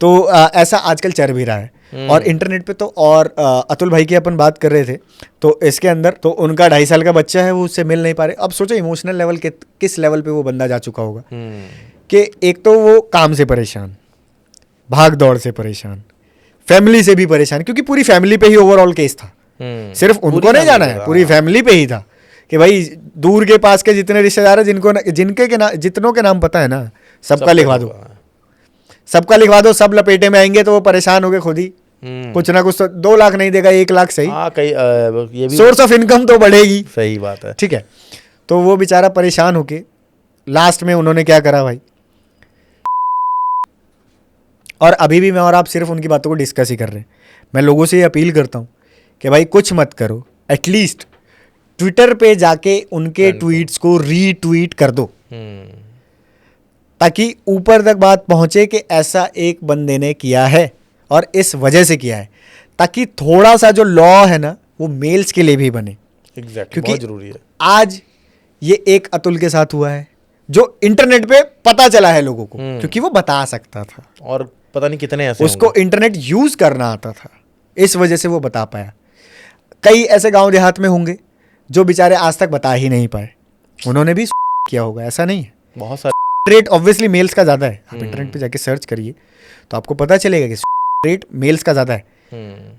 तो ऐसा आजकल चल भी रहा है। और इंटरनेट पे तो और अतुल भाई की अपन बात कर रहे थे, तो इसके अंदर तो उनका 2.5 साल का बच्चा है, वो उससे मिल नहीं पा रहे। अब सोचो इमोशनल लेवल के किस लेवल पे वो बंदा जा चुका होगा कि एक तो वो काम से परेशान, भाग दौड़ से परेशान, फैमिली से भी परेशान, क्योंकि पूरी फैमिली पे ही ओवरऑल केस था, सिर्फ उनको नहीं जाना है, पूरी फैमिली पे ही था कि भाई दूर के पास के जितने रिश्तेदार हैं जितनों के नाम पता है ना, सबका लिखवा दो, सबका लिखवा दो, सब लपेटे में आएंगे तो वो परेशान हो गए खुद ही। कुछ ना कुछ तो 2 लाख नहीं देगा, 1 लाख सही, ये भी सोर्स ऑफ इनकम तो बढ़ेगी। सही बात है। ठीक है, तो वो बेचारा परेशान होके लास्ट में उन्होंने क्या करा भाई, और अभी भी मैं और आप सिर्फ उनकी बातों को डिस्कस ही कर रहे हैं। मैं लोगों से ये अपील करता हूँ कि भाई कुछ मत करो, एटलीस्ट ट्विटर पे जाके उनके ट्वीट्स को रीट्वीट कर दो, ताकि ऊपर तक बात पहुंचे कि ऐसा एक बंदे ने किया है और इस वजह से किया है, ताकि थोड़ा सा जो लॉ है ना वो मेल्स के लिए भी बने। क्योंकि बहुत जरूरी है। आज ये एक अतुल के साथ हुआ है जो इंटरनेट पे पता चला है लोगों को, क्योंकि वो बता सकता था और पता नहीं कितने ऐसे उसको इंटरनेट यूज करना आता था, इस वजह से वो बता पाया। कई ऐसे गांव देहात में होंगे जो बेचारे आज तक बता ही नहीं पाए, उन्होंने भी किया होगा, ऐसा नहीं है। बहुत सारे रेट ऑब्वियसली मेल्स का ज़्यादा है, आप इंटरनेट पे जाके सर्च करिए तो आपको पता चलेगा कि रेट मेल्स का ज़्यादा है।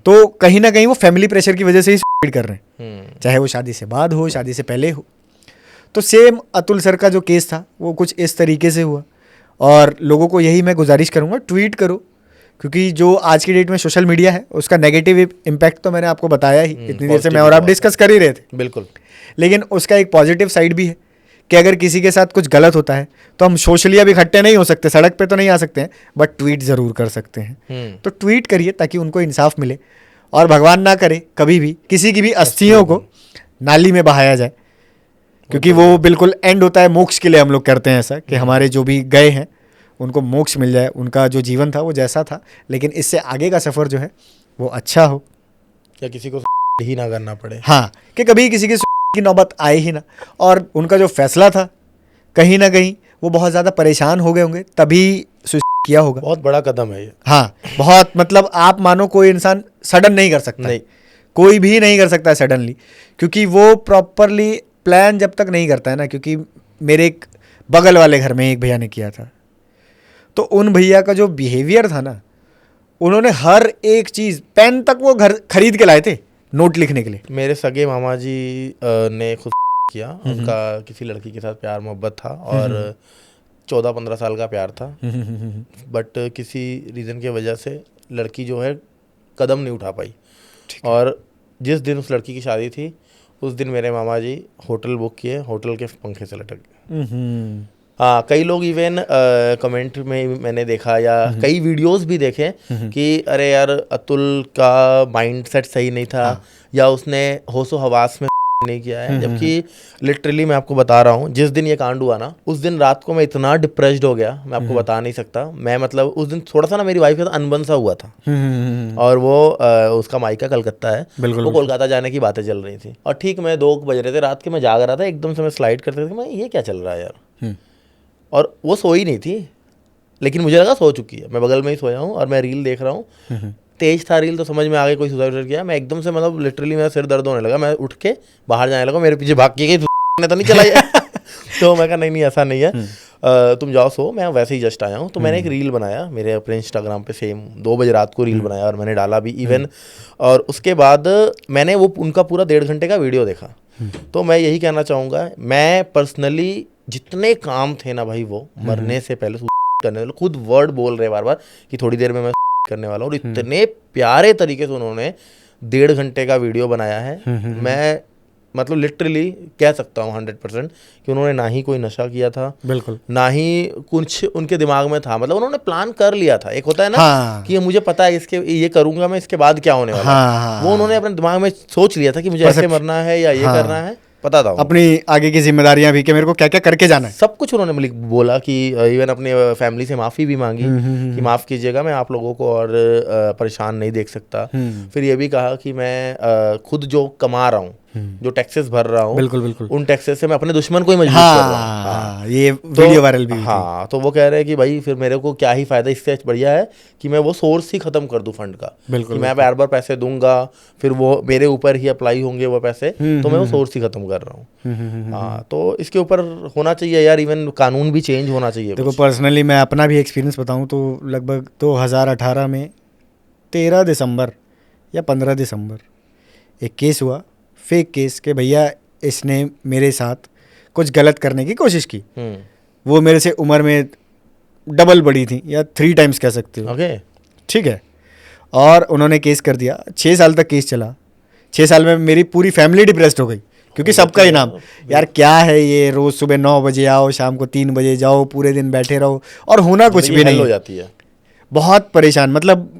तो कहीं ना कहीं वो फैमिली प्रेशर की वजह से ही कर रहे हैं, चाहे वो शादी से बाद हो, शादी से पहले हो। तो सेम अतुल सर का जो केस था वो कुछ इस तरीके से हुआ। और लोगों को यही मैं गुजारिश करूँगा, ट्वीट करो, क्योंकि जो आज की डेट में सोशल मीडिया है उसका नेगेटिव इम्पैक्ट तो मैंने आपको बताया ही, इतनी देर से मैं और आप डिस्कस कर ही रहे थे। बिल्कुल, लेकिन उसका एक पॉजिटिव साइड भी है कि अगर किसी के साथ कुछ गलत होता है तो हम सोशली अब इकट्ठे नहीं हो सकते, सड़क पे तो नहीं आ सकते हैं, बट ट्वीट ज़रूर कर सकते हैं। तो ट्वीट करिए ताकि उनको इंसाफ मिले, और भगवान ना करे कभी भी किसी की भी अस्थियों को नाली में बहाया जाए, क्योंकि वो बिल्कुल एंड होता है मोक्ष के लिए। हम लोग करते हैं ऐसा कि हमारे जो भी गए हैं उनको मोक्ष मिल जाए, उनका जो जीवन था वो जैसा था, लेकिन इससे आगे का सफ़र जो है वो अच्छा हो, या किसी को ही ना करना पड़े। हाँ, कि कभी किसी की नौबत आए ही ना। और उनका जो फैसला था कहीं ना कहीं वो बहुत ज़्यादा परेशान हो गए होंगे तभी सुसाइड किया होगा। बहुत बड़ा कदम है ये। हाँ, बहुत, मतलब आप मानो कोई इंसान सडन नहीं कर सकता, नहीं, कोई भी नहीं कर सकता सडनली, क्योंकि वो प्रॉपरली प्लान जब तक नहीं करता है ना। क्योंकि मेरे एक बगल वाले घर में एक भैया ने किया था, तो उन भैया का जो बिहेवियर था ना, उन्होंने हर एक चीज़, पेन तक वो घर खरीद के लाए थे नोट लिखने के लिए। मेरे सगे मामा जी ने खुद किया, उनका किसी लड़की के साथ प्यार मोहब्बत था और 14-15 साल का प्यार था, बट किसी रीज़न की वजह से लड़की जो है कदम नहीं उठा पाई। और जिस दिन उस लड़की की शादी थी उस दिन मेरे मामा जी होटल बुक किए, होटल के पंखे से लटक गए। हाँ, कई लोग इवन कमेंट में मैंने देखा या कई वीडियोस भी देखे कि अरे यार अतुल का माइंडसेट सही नहीं था, या उसने होशो हवास में नहीं किया है। जबकि लिटरली मैं आपको बता रहा हूँ, जिस दिन ये कांड हुआ ना उस दिन रात को मैं इतना डिप्रेस्ड हो गया, मैं आपको बता नहीं सकता। मैं मतलब उस दिन थोड़ा सा ना मेरी वाइफ के साथ अनबन सा हुआ था, और वो उसका मायका कलकत्ता है, वो कोलकाता जाने की बातें चल रही थी। और ठीक मैं 2 बज रहे थे रात के, मैं जाग रहा था, एकदम से मैं स्लाइड करते थे, मैं ये क्या चल रहा है यार। और वो सोई नहीं थी, लेकिन मुझे लगा सो चुकी है। मैं बगल में ही सोया हूँ और मैं रील देख रहा हूँ, तेज था रील, तो समझ में आ गई कोई सुसाइड किया। मैं एकदम से मतलब लिटरली मेरा सिर दर्द होने लगा, मैं उठ के बाहर जाने लगा, मेरे पीछे भाग के गई ने तो नहीं चलाई तो मैं कहा नहीं ऐसा नहीं है, तुम जाओ सो, मैं वैसे ही जस्ट आया हूँ। तो मैंने एक रील बनाया मेरे अपने इंस्टाग्राम पे, सेम 2 बजे रात को रील बनाया और मैंने डाला भी इवन। और उसके बाद मैंने वो उनका पूरा 1.5 घंटे का वीडियो देखा। तो मैं यही कहना चाहूँगा, मैं पर्सनली जितने काम थे ना भाई, वो मरने से पहले करने वाले, खुद वर्ड बोल रहे बार बार कि थोड़ी देर में मैं करने वाला हूँ, और इतने प्यारे तरीके से उन्होंने 1.5 घंटे का वीडियो बनाया है। मैं मतलब लिटरली कह सकता हूँ 100% कि उन्होंने ना ही कोई नशा किया था, बिल्कुल ना ही कुछ उनके दिमाग में था, मतलब उन्होंने प्लान कर लिया था। एक होता है ना कि मुझे पता है इसके ये करूंगा मैं, इसके बाद क्या होने वाला है, वो उन्होंने अपने दिमाग में सोच लिया था कि मुझे ऐसे मरना है या ये करना है, पता था उनको। अपनी आगे की जिम्मेदारियां भी कि मेरे को क्या क्या करके जाना है। सब कुछ उन्होंने बोला कि इवन अपने फैमिली से माफ़ी भी मांगी कि माफ़ कीजिएगा, मैं आप लोगों को और परेशान नहीं देख सकता। फिर ये भी कहा कि मैं खुद जो कमा रहा हूँ, जो टैक्सेस भर रहा हूँ, बिल्कुल बिल्कुल। उन टैक्सेस से मैं अपने दुश्मन को ही मजबूत कर रहा हूँ। हाँ, ये वीडियो वायरल भी हुई थी। हाँ, तो वो कह रहे हैं कि भाई फिर मेरे को क्या ही फायदा, इससे बढ़िया है कि मैं वो सोर्स ही खत्म कर दूं फंड का। बिल्कुल, कि मैं बार बार पैसे दूंगा, फिर वो मेरे ऊपर ही अप्लाई होंगे वो पैसे, तो मैं वो सोर्स ही खत्म कर रहा हूँ। हाँ, तो इसके ऊपर होना चाहिए यार, इवन कानून भी चेंज होना चाहिए। देखो पर्सनली मैं अपना भी एक्सपीरियंस बताऊं तो लगभग 2018 में 13 दिसंबर या 15 दिसंबर एक केस हुआ, फेक केस, के भैया इसने मेरे साथ कुछ गलत करने की कोशिश की। वो मेरे से उम्र में डबल बड़ी थी या 3 टाइम्स कह सकते हो। ओके, ठीक है, और उन्होंने केस कर दिया। 6 साल तक केस चला। 6 साल में मेरी पूरी फैमिली डिप्रेस्ड हो गई, क्योंकि सबका ही नाम यार क्या है ये, रोज सुबह 9 बजे आओ, शाम को 3 बजे जाओ, पूरे दिन बैठे रहो और होना कुछ भी नहीं हो है। जाती है। बहुत परेशान, मतलब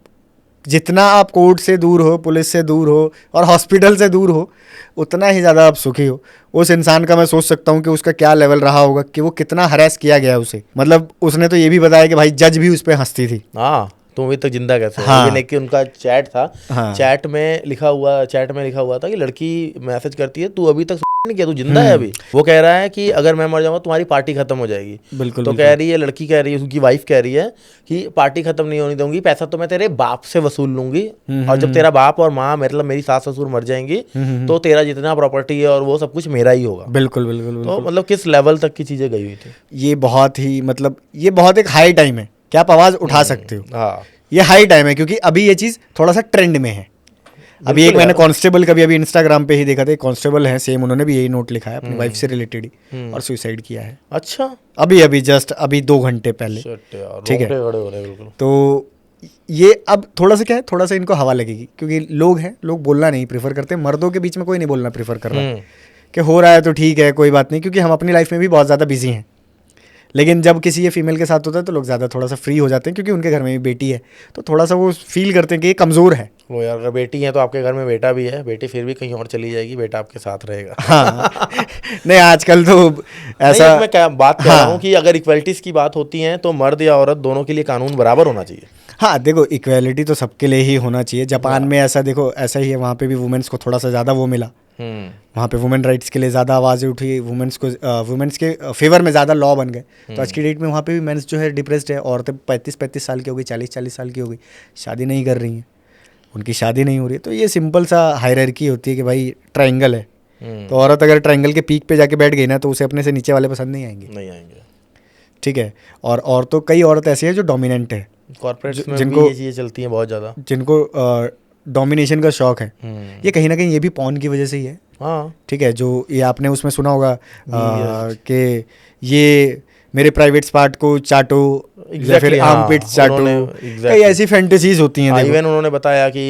जितना आप कोर्ट से दूर हो, पुलिस से दूर हो और हॉस्पिटल से दूर हो, उतना ही ज़्यादा आप सुखी हो। उस इंसान का मैं सोच सकता हूँ कि उसका क्या लेवल रहा होगा, कि वो कितना हरास किया गया उसे। मतलब उसने तो ये भी बताया कि भाई जज भी उस पर हंसती थी। हाँ, तुम अभी तक जिंदा कैसे? हाँ। इवन एक उनका चैट था। हाँ। चैट में लिखा हुआ था कि लड़की मैसेज करती है, तू अभी तक नहीं किया, तू जिंदा है अभी। वो कह रहा है कि अगर मैं मर जाऊंगा तुम्हारी पार्टी खत्म हो जाएगी। बिल्कुल, तो कह रही है, लड़की कह रही है, उसकी वाइफ कह रही है कि पार्टी खत्म नहीं होने दूंगी, पैसा तो मैं तेरे बाप से वसूल लूंगी, और जब तेरा बाप और माँ, मतलब मेरी सास ससुर मर जाएंगी, तो तेरा जितना प्रॉपर्टी है और वो सब कुछ मेरा ही होगा। बिल्कुल बिल्कुल। तो मतलब किस लेवल तक की चीजें गई हुई थी। ये बहुत ही, मतलब ये बहुत एक हाई टाइम है कि आप आवाज़ उठा सकते हो। हाँ, ये हाई टाइम है क्योंकि अभी ये चीज़ थोड़ा सा ट्रेंड में है। अभी एक मैंने कांस्टेबल का भी अभी इंस्टाग्राम पे ही देखा था, कांस्टेबल है सेम, उन्होंने भी यही नोट लिखा है अपनी वाइफ से रिलेटेड ही, और सुसाइड किया है। अच्छा, अभी जस्ट 2 घंटे पहले। ठीक है, तो ये अब थोड़ा सा क्या है, थोड़ा सा इनको हवा लगेगी, क्योंकि लोग हैं, लोग बोलना नहीं प्रेफर करते। मर्दों के बीच में कोई नहीं बोलना प्रेफर कर रहा है कि हो रहा है तो ठीक है, कोई बात नहीं, क्योंकि हम अपनी लाइफ में भी बहुत ज़्यादा बिजी हैं। लेकिन जब किसी ये फीमेल के साथ होता है तो लोग ज़्यादा थोड़ा सा फ्री हो जाते हैं, क्योंकि उनके घर में भी बेटी है, तो थोड़ा सा वो फील करते हैं कि ये कमज़ोर है। वो यार, अगर बेटी है तो आपके घर में बेटा भी है, बेटी फिर भी कहीं और चली जाएगी, बेटा आपके साथ रहेगा। हाँ नहीं, आजकल तो ऐसा, मैं क्या बात कर रहा हूँ कि अगर इक्वलिटीज़ की बात होती है तो मर्द या औरत दोनों के लिए कानून बराबर होना चाहिए। हाँ देखो, इक्वेलिटी तो सबके लिए ही होना चाहिए। जापान में ऐसा देखो, ऐसा ही है, वहाँ पे भी वुमेन्स को थोड़ा सा ज़्यादा वो मिला। वहाँ पे वुमेन राइट्स के लिए ज़्यादा आवाज़ें उठी, वुमेन्स के फेवर में ज़्यादा लॉ बन गए। तो आज की डेट में वहाँ पे भी मेंस जो है डिप्रेस्ड है। औरतें 35-35 साल की हो गई, 40-40 साल की हो गई, शादी नहीं कर रही हैं, उनकी शादी नहीं हो रही है। तो ये सिंपल सा हायरार्की होती है कि भाई ट्रायंगल है, तो औरत अगर ट्रायंगल के पीक पे जाके बैठ गई ना, तो उसे अपने से नीचे वाले पसंद नहीं आएंगे। ठीक है, और तो कई औरत ऐसी है जो डोमिनेंट है, कॉर्पोरेट्स में भी ये चीज़ें चलती हैं बहुत ज़्यादा, जिनको डोमिनेशन का शौक है। ये कहीं ना कहीं ये भी पॉर्न की वजह से ही है। हाँ, ठीक है, जो ये आपने उसमें सुना होगा कि ये मेरे प्राइवेट पार्ट को चाटो, या फिर आर्मपिट्स चाटो, कई ऐसी फैंटेसीज होती हैं। इवन उन्होंने बताया कि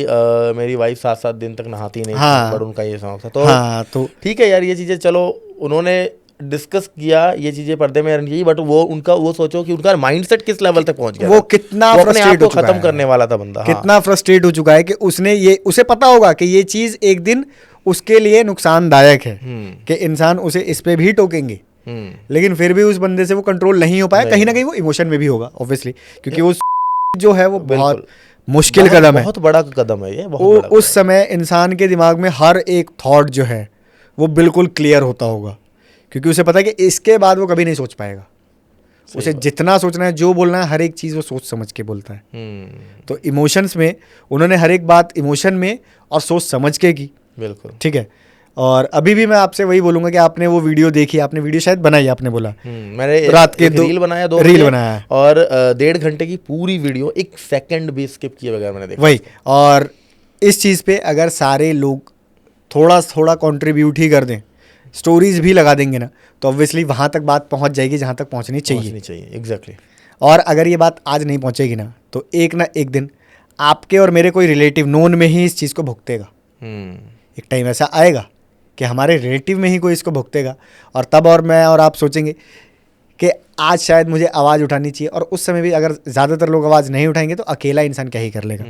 मेरी वाइफ 7-7 दिन तक नहाती नहीं थी, पर उनका ये शौक था। तो ठीक है यार, ये चीज़ें चलो उन्होंने डिस्कस किया, ये चीजें पर्दे में रही, बट वो सोचो कि उनका माइंडसेट किस लेवल तक पहुंच गया, वो कितना फ्रस्ट्रेट हो चुका है, खत्म करने वाला था बंदा, कितना फ्रस्ट्रेट हो चुका है कि उसे पता होगा कि ये चीज एक दिन उसके लिए नुकसानदायक है, कि इंसान उसे इस पे भी टोकेंगे, लेकिन फिर भी उस बंदे से वो कंट्रोल नहीं हो पाया। कहीं ना कहीं वो इमोशन में भी होगा ऑब्वियसली, क्योंकि वो जो है वो बहुत मुश्किल कदम है, बहुत बड़ा कदम है ये। उस समय इंसान के दिमाग में हर एक थॉट जो है वो बिल्कुल क्लियर होता होगा, क्योंकि उसे पता है कि इसके बाद वो कभी नहीं सोच पाएगा। उसे जितना सोचना है, जो बोलना है, हर एक चीज़ वो सोच समझ के बोलता है। तो इमोशंस में उन्होंने हर एक बात इमोशन में और सोच समझ के की। बिल्कुल ठीक है। और अभी भी मैं आपसे वही बोलूंगा कि आपने वो वीडियो देखी, आपने वीडियो शायद बनाई, आपने बोला मैंने रात के रील बनाया, 2 रील बनाया, और 1.5 घंटे की पूरी वीडियो 1 सेकंड भी स्किप किए बगैर मैंने देखा। वही, और इस चीज़ पे अगर सारे लोग थोड़ा थोड़ा कॉन्ट्रीब्यूट ही कर दें, स्टोरीज भी लगा देंगे ना, तो ऑब्वियसली वहाँ तक बात पहुँच जाएगी जहाँ तक पहुँचनी चाहिए। एग्जैक्टली। और अगर ये बात आज नहीं पहुँचेगी ना, तो एक ना एक दिन आपके और मेरे कोई रिलेटिव नोन में ही इस चीज़ को भुगतेगा। एक टाइम ऐसा आएगा कि हमारे रिलेटिव में ही कोई इसको भुगतेगा, और तब और मैं और आप सोचेंगे कि आज शायद मुझे आवाज़ उठानी चाहिए। और उस समय भी अगर ज़्यादातर लोग आवाज़ नहीं उठाएंगे तो अकेला इंसान क्या ही कर लेगा।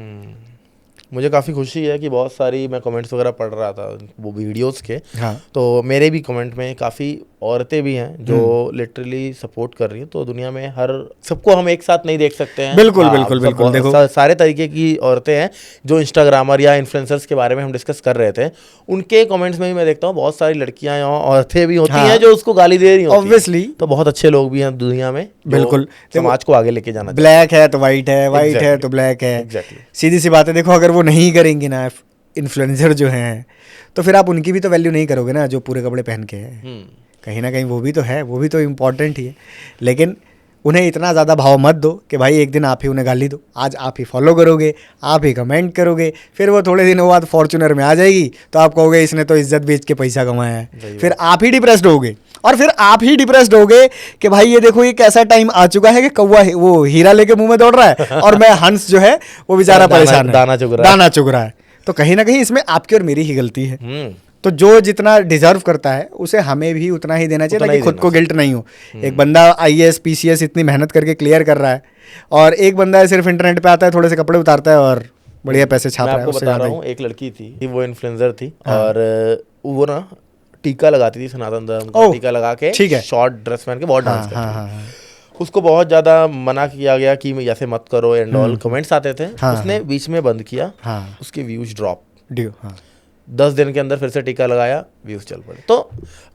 मुझे काफ़ी खुशी है कि बहुत सारी मैं कमेंट्स वगैरह पढ़ रहा था वो वीडियोस के, हाँ। तो मेरे भी कमेंट में काफ़ी औरतें भी हैं जो लिटरली सपोर्ट कर रही हैं। तो दुनिया में हर सबको हम एक साथ नहीं देख सकते हैं। बिल्कुल, हाँ, बिल्कुल, सब बिल्कुल, देखो। सारे तरीके की औरतें हैं जो इंस्टाग्रामर या इन्फ्लुएंसर्स के बारे में हम डिस्कस कर रहे थे, उनके कमेंट्स में भी मैं देखता हूँ बहुत सारी लड़कियां या औरतें भी होती हैं जो उसको गाली दे रही होती हैं। ऑब्वियसली। तो बहुत अच्छे लोग भी हैं दुनिया में, बिल्कुल, समाज को आगे लेके जाना। ब्लैक है तो वाइट है, वाइट है तो ब्लैक है। सीधी सी बात है। देखो, अगर वो नहीं करेंगी ना इन्फ्लुएंसर जो हैं, तो फिर आप उनकी भी तो वैल्यू नहीं करोगे ना, जो पूरे कपड़े पहन के हैं। कहीं ना कहीं वो भी तो है, वो भी तो इम्पोर्टेंट ही है। लेकिन उन्हें इतना ज़्यादा भाव मत दो कि भाई एक दिन आप ही उन्हें गाली दो। आज आप ही फॉलो करोगे, आप ही कमेंट करोगे, फिर वो थोड़े दिनों बाद फॉर्च्यूनर में आ जाएगी तो आप कहोगे इसने तो इज्जत बेच के पैसा कमाया है। फिर आप ही डिप्रेस्ड होगे, और फिर आप ही डिप्रेस्ड होगे कि भाई ये देखो ये कैसा टाइम आ चुका है कि कौवा वो हीरा लेके मुंह में दौड़ रहा है और मैं हंस जो है वो बेचारा परेशान है, दाना चुग रहा है। तो कहीं ना कहीं इसमें आपकी और मेरी ही गलती है। तो जो जितना डिजर्व करता है उसे हमें भी उतना ही देना चाहिए, ताकि खुद को गिल्ट नहीं हो। एक बंदा IAS PCS इतनी मेहनत करके क्लियर कर रहा है, और एक बंदा सिर्फ इंटरनेट पे आता है, थोड़े से कपड़े उतारता है और बढ़िया पैसे छाप रहा है। मैं आपको बता रहा हूँ, एक लड़की थी, वो इन्फ्लुएंसर थी, और वो ना टीका लगाती थी, सनातन धर्म का टीका लगा के, शॉर्ट ड्रेस पहन के बहुत डांस करती थी। उसको बहुत ज़्यादा मना किया गया कि ऐसे मत करो एंड ऑल, कमेंट्स आते थे। उसने बीच में बंद किया, उसके व्यूज ड्रॉप। 10 दिन के अंदर फिर से टीका लगाया, व्यूज चल पड़े। तो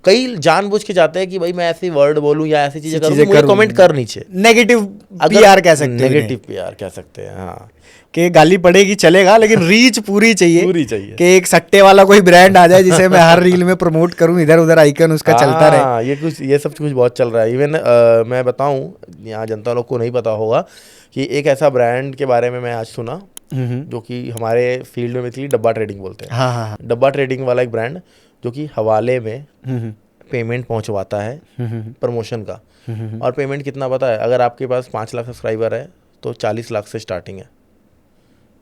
कई जानबूझ के जाते हैं कि भाई मैं ऐसी वर्ड बोलूं या ऐसी चीजें करूं, मुझे कमेंट कर नीचे नेगेटिव PR कह सकते हैं, नेगेटिव PR कह सकते हैं। हाँ, कि गाली पड़ेगी चलेगा, लेकिन रीच पूरी चाहिए कि एक सट्टे वाला कोई ब्रांड आ जाए जिसे मैं हर रील में प्रमोट करूं, इधर उधर आइकन उसका चलता रहे। ये सब कुछ बहुत चल रहा है। इवन मैं बताऊं, यहाँ जनता लोग को नहीं पता होगा कि एक ऐसा ब्रांड के बारे में मैं आज सुना जो कि हमारे फील्ड में बेसिकली डब्बा ट्रेडिंग बोलते हैं। हाँ। डब्बा ट्रेडिंग वाला एक ब्रांड जो कि हवाले में पेमेंट पहुंचवाता है प्रमोशन का। और पेमेंट कितना पता है? अगर आपके पास 5 लाख सब्सक्राइबर है तो 40 लाख से स्टार्टिंग है।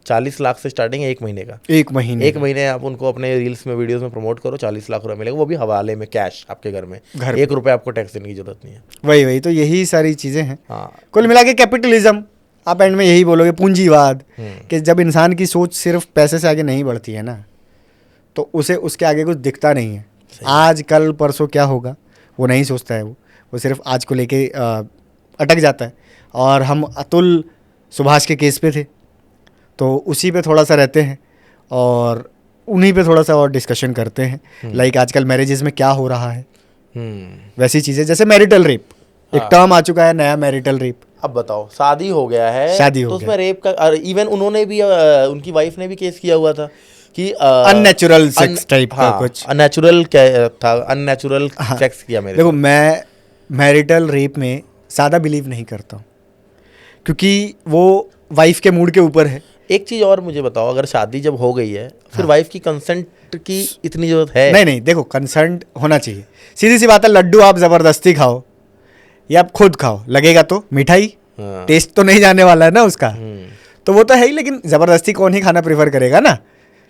40 लाख से स्टार्टिंग है, 1 महीने का। एक महीने आप उनको अपने रील्स में, वीडियोस में प्रमोट करो, 40 लाख रुपए मिलेगा, वो भी हवाले में, कैश आपके घर में। 1 रुपये आपको टैक्स देने की जरूरत नहीं है। वही तो यही सारी चीजें हैं। हाँ, कुल मिला के कैपिटलिज्म, आप एंड में यही बोलोगे, पूंजीवाद, कि जब इंसान की सोच सिर्फ पैसे से आगे नहीं बढ़ती है ना, तो उसे उसके आगे कुछ दिखता नहीं है। आज कल परसों क्या होगा वो नहीं सोचता है, वो सिर्फ आज को लेके अटक जाता है। और हम अतुल सुभाष के केस पे थे तो उसी पे थोड़ा सा रहते हैं और उन्हीं पे थोड़ा सा और डिस्कशन करते हैं। लाइक आजकल मैरिजेस में क्या हो रहा है, वैसी चीज़ें, जैसे मैरिटल रेप, एक टर्म आ चुका है नया, मैरिटल रेप। अब बताओ, शादी हो गया है, शादी हो तो उसमें रेप का, इवन उन्होंने भी, उनकी वाइफ ने भी केस किया हुआ था कि अननेचुरल सेक्स टाइप का कुछ, अननेचुरल था, अननेचुरल सेक्स किया मेरे। देखो, मैं मैरिटल रेप में ज़्यादा बिलीव नहीं करता हूँ, क्योंकि वो वाइफ के मूड के ऊपर है। एक चीज़ और मुझे बताओ, अगर शादी जब हो गई है फिर वाइफ की कंसेंट की इतनी जरूरत है? नहीं, देखो, कंसेंट होना चाहिए। सीधी सी बात है, लड्डू आप ज़बरदस्ती खाओ या आप खुद खाओ, लगेगा तो मिठाई, टेस्ट तो नहीं जाने वाला है ना उसका, तो वो तो है ही। लेकिन ज़बरदस्ती कौन ही खाना प्रेफर करेगा ना।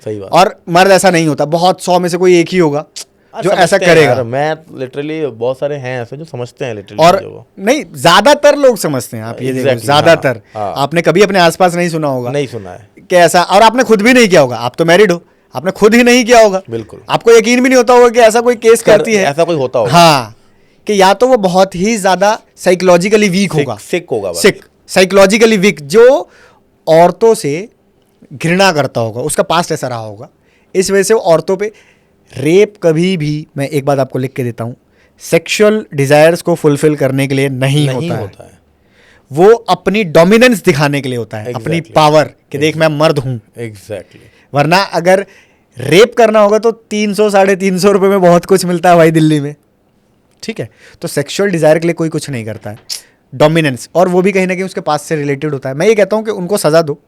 सही बात। और मर्द ऐसा नहीं होता, बहुत 100 में से कोई एक ही होगा जो ऐसा करेगा। मैं लिटरली बहुत सारे हैं ऐसे जो समझते हैं लिटरली, और नहीं, ज्यादातर लोग समझते हैं। आप ये देखो, ज्यादातर आपने कभी अपने आसपास नहीं सुना होगा, नहीं सुना है कि ऐसा, और आपने खुद भी नहीं किया होगा, आप तो मैरिड हो, आपने खुद ही नहीं किया होगा। बिल्कुल। आपको यकीन भी नहीं होता होगा कि ऐसा कोई केस करती है, ऐसा कोई होता होगा। हाँ, कि या तो वो बहुत ही ज्यादा साइकोलॉजिकली वीक होगा, सिक होगा, साइकोलॉजिकली वीक, जो औरतों से घृणा करता होगा, उसका पास्ट ऐसा रहा होगा, इस वजह से वो औरतों पे रेप कभी भी, मैं एक बात आपको लिख के देता हूँ, सेक्सुअल डिजायर्स को फुलफिल करने के लिए नहीं होता है। वो अपनी डोमिनेंस दिखाने के लिए होता है, अपनी पावर, कि देख मैं मर्द हूँ। वरना अगर रेप करना होगा तो 300-350 रुपए में बहुत कुछ मिलता है भाई दिल्ली में, ठीक है। तो सेक्सुअल डिजायर के लिए कोई कुछ नहीं करता है, डोमिनेंस, और वो भी कहीं ना कहीं उसके पास से रिलेटेड होता है। मैं ये कहता हूँ कि उनको सजा दो,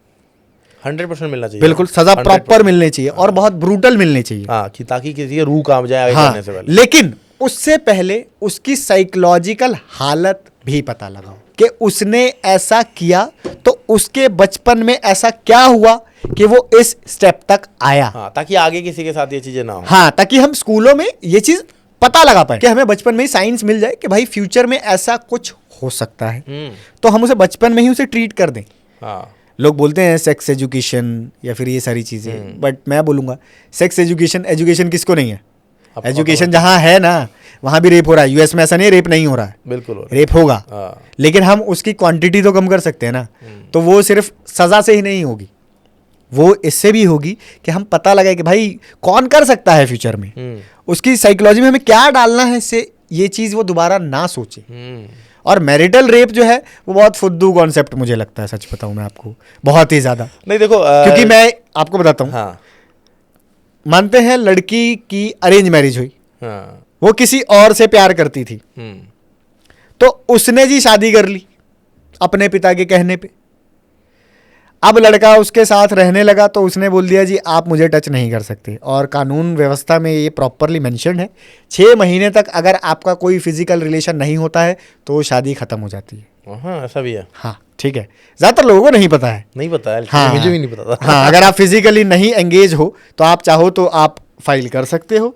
100% मिलना चाहिए। बिल्कुल, सजा प्रॉपर मिलनी चाहिए और बहुत ब्रूटल मिलनी चाहिए, हाँ, कि ताकि किसी की रूह काम जाए आगे करने से पहले। लेकिन उससे पहले उसकी साइकोलॉजिकल हालत भी पता लगाओ कि उसने ऐसा किया तो उसके बचपन में ऐसा क्या हुआ कि वो इस स्टेप तक आया, हाँ, ताकि आगे किसी के साथ ये चीजें ना हो। हाँ, ताकि हम स्कूलों में ये चीज पता लगा पाए, कि हमें बचपन में ही साइंस मिल जाए कि भाई फ्यूचर में ऐसा कुछ हो सकता है, तो हम उसे बचपन में ही उसे ट्रीट कर दें। हाँ, लोग बोलते हैं सेक्स एजुकेशन या फिर ये सारी चीज़ें, बट मैं बोलूँगा सेक्स एजुकेशन, एजुकेशन किसको नहीं है? एजुकेशन जहाँ है ना वहाँ भी रेप हो रहा है। यूएस में ऐसा नहीं रेप नहीं हो रहा है, बिल्कुल रेप होगा, लेकिन हम उसकी क्वांटिटी तो कम कर सकते हैं ना। तो वो सिर्फ सज़ा से ही नहीं होगी, वो इससे भी होगी कि हम पता लगाए कि भाई कौन कर सकता है फ्यूचर में, उसकी साइकोलॉजी में हमें क्या डालना है, इससे ये चीज़ वो दोबारा ना सोचे। और मैरिटल रेप जो है वो बहुत फुद्दू कॉन्सेप्ट मुझे लगता है, सच बताऊं मैं आपको, बहुत ही ज़्यादा। नहीं देखो, क्योंकि मैं आपको बताता हूँ, हाँ, मानते हैं लड़की की अरेंज मैरिज हुई, हाँ, वो किसी और से प्यार करती थी, तो उसने जी शादी कर ली अपने पिता के कहने पे। अब लड़का उसके साथ रहने लगा तो उसने बोल दिया जी आप मुझे टच नहीं कर सकते, और कानून व्यवस्था में ये प्रॉपरली मेंशन्ड है 6 महीने तक अगर आपका कोई फिजिकल रिलेशन नहीं होता है तो शादी खत्म हो जाती है। हाँ, ऐसा भी है। हाँ ठीक है, ज़्यादातर लोगों को नहीं पता है। नहीं पता है, हाँ, मुझे भी नहीं पता था। हाँ, अगर आप फिजिकली नहीं एंगेज हो तो आप चाहो तो आप फाइल कर सकते हो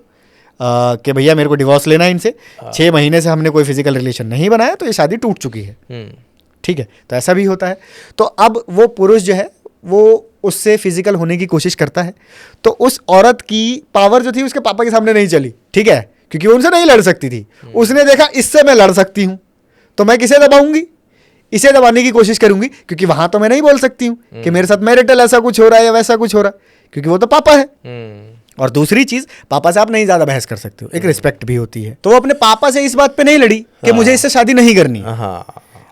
कि भैया मेरे को डिवोर्स लेना है इनसे, 6 महीने से हमने कोई फिजिकल रिलेशन नहीं बनाया तो ये शादी टूट चुकी है। ठीक है, तो ऐसा भी होता है। तो अब वो पुरुष जो है वो उससे फिजिकल होने की कोशिश करता है, तो उस औरत की पावर जो थी उसके पापा के सामने नहीं चली, ठीक है, क्योंकि वो उनसे नहीं लड़ सकती थी। उसने देखा इससे मैं लड़ सकती हूँ तो मैं किसे दबाऊंगी, इसे दबाने की कोशिश करूंगी, क्योंकि वहां तो मैं नहीं बोल सकती हूँ कि मेरे साथ मैरिटल ऐसा कुछ हो रहा है या वैसा कुछ हो रहा है, क्योंकि वो तो पापा है। और दूसरी चीज, पापा से आप नहीं ज्यादा बहस कर सकते हो, एक रिस्पेक्ट भी होती है। तो वो अपने पापा से इस बात पे नहीं लड़ी कि मुझे इससे शादी नहीं करनी है।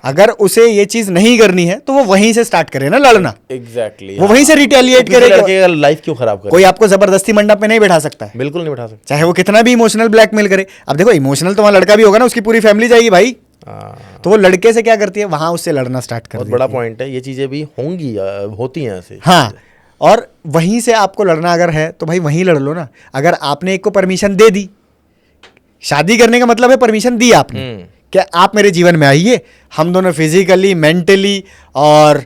अगर उसे ये चीज नहीं करनी है तो वो वहीं से स्टार्ट करे ना लड़ना। एग्जैक्टली, वो वहीं से रिटेलिएट करे। लाइफ क्यों खराब करे? कोई आपको जबरदस्ती मंडप में नहीं बैठा सकता है, बिल्कुल नहीं बैठा सकता, चाहे वो कितना भी इमोशनल ब्लैकमेल करे। अब देखो इमोशनल तो वहाँ लड़का भी होगा ना, उसकी पूरी फैमिली जाएगी भाई। तो वो लड़के से क्या करती है, वहां उससे लड़ना स्टार्ट कर देती है। बहुत बड़ा पॉइंट है, ये चीजें भी होंगी, होती हैं ऐसे। हाँ, और वहीं से आपको लड़ना अगर है तो भाई वहीं लड़ लो ना। अगर आपने एक को परमिशन दे दी, शादी करने का मतलब है परमिशन दी आपने कि आप मेरे जीवन में आइए, हम दोनों फिजिकली, मेंटली और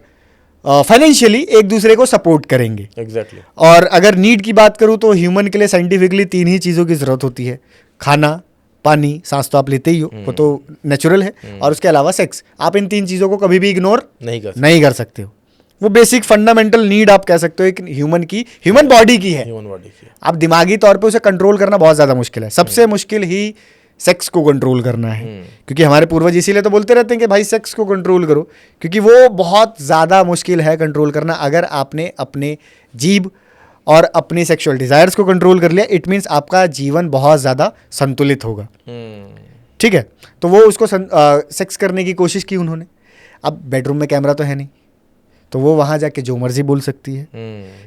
फाइनेंशियली एक दूसरे को सपोर्ट करेंगे। एग्जैक्टली। और अगर नीड की बात करूं तो ह्यूमन के लिए साइंटिफिकली 3 ही चीज़ों की ज़रूरत होती है, खाना, पानी, सांस तो आप लेते ही हो, वो तो नेचुरल है, और उसके अलावा सेक्स। आप इन 3 चीज़ों को कभी भी इग्नोर नहीं कर सकते हो। वो बेसिक फंडामेंटल नीड आप कह सकते हो एक ह्यूमन बॉडी की है। आप दिमागी तौर पे उसे कंट्रोल करना बहुत ज़्यादा मुश्किल है, सबसे मुश्किल ही सेक्स को कंट्रोल करना है। क्योंकि हमारे पूर्वज इसीलिए तो बोलते रहते हैं कि भाई सेक्स को कंट्रोल करो, क्योंकि वो बहुत ज़्यादा मुश्किल है कंट्रोल करना। अगर आपने अपने जीभ और अपनी सेक्सुअल डिज़ायर्स को कंट्रोल कर लिया, इट मीन्स आपका जीवन बहुत ज़्यादा संतुलित होगा। ठीक है, तो वो उसको सेक्स करने की कोशिश की उन्होंने। अब बेडरूम में कैमरा तो है नहीं, तो वो वहाँ जाके जो मर्जी बोल सकती है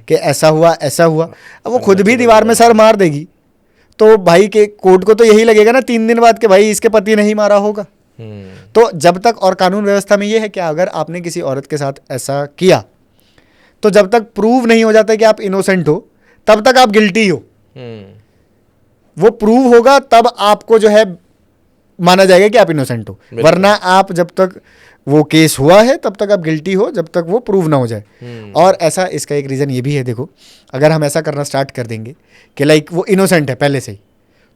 कि ऐसा हुआ ऐसा हुआ। अब वो खुद भी दीवार में सर मार देगी तो भाई के कोर्ट को तो यही लगेगा ना 3 दिन बाद कि भाई इसके पति नहीं मारा होगा। तो जब तक, और कानून व्यवस्था में ये है कि अगर आपने किसी औरत के साथ ऐसा किया तो जब तक प्रूव नहीं हो जाता कि आप इनोसेंट हो तब तक आप गिल्टी हो। वो प्रूव होगा तब आपको जो है माना जाएगा कि आप इनोसेंट हो, वरना आप जब तक वो केस हुआ है तब तक आप गिल्टी हो, जब तक वो प्रूव ना हो जाए। और ऐसा, इसका एक रीज़न ये भी है, देखो अगर हम ऐसा करना स्टार्ट कर देंगे कि लाइक वो इनोसेंट है पहले से ही,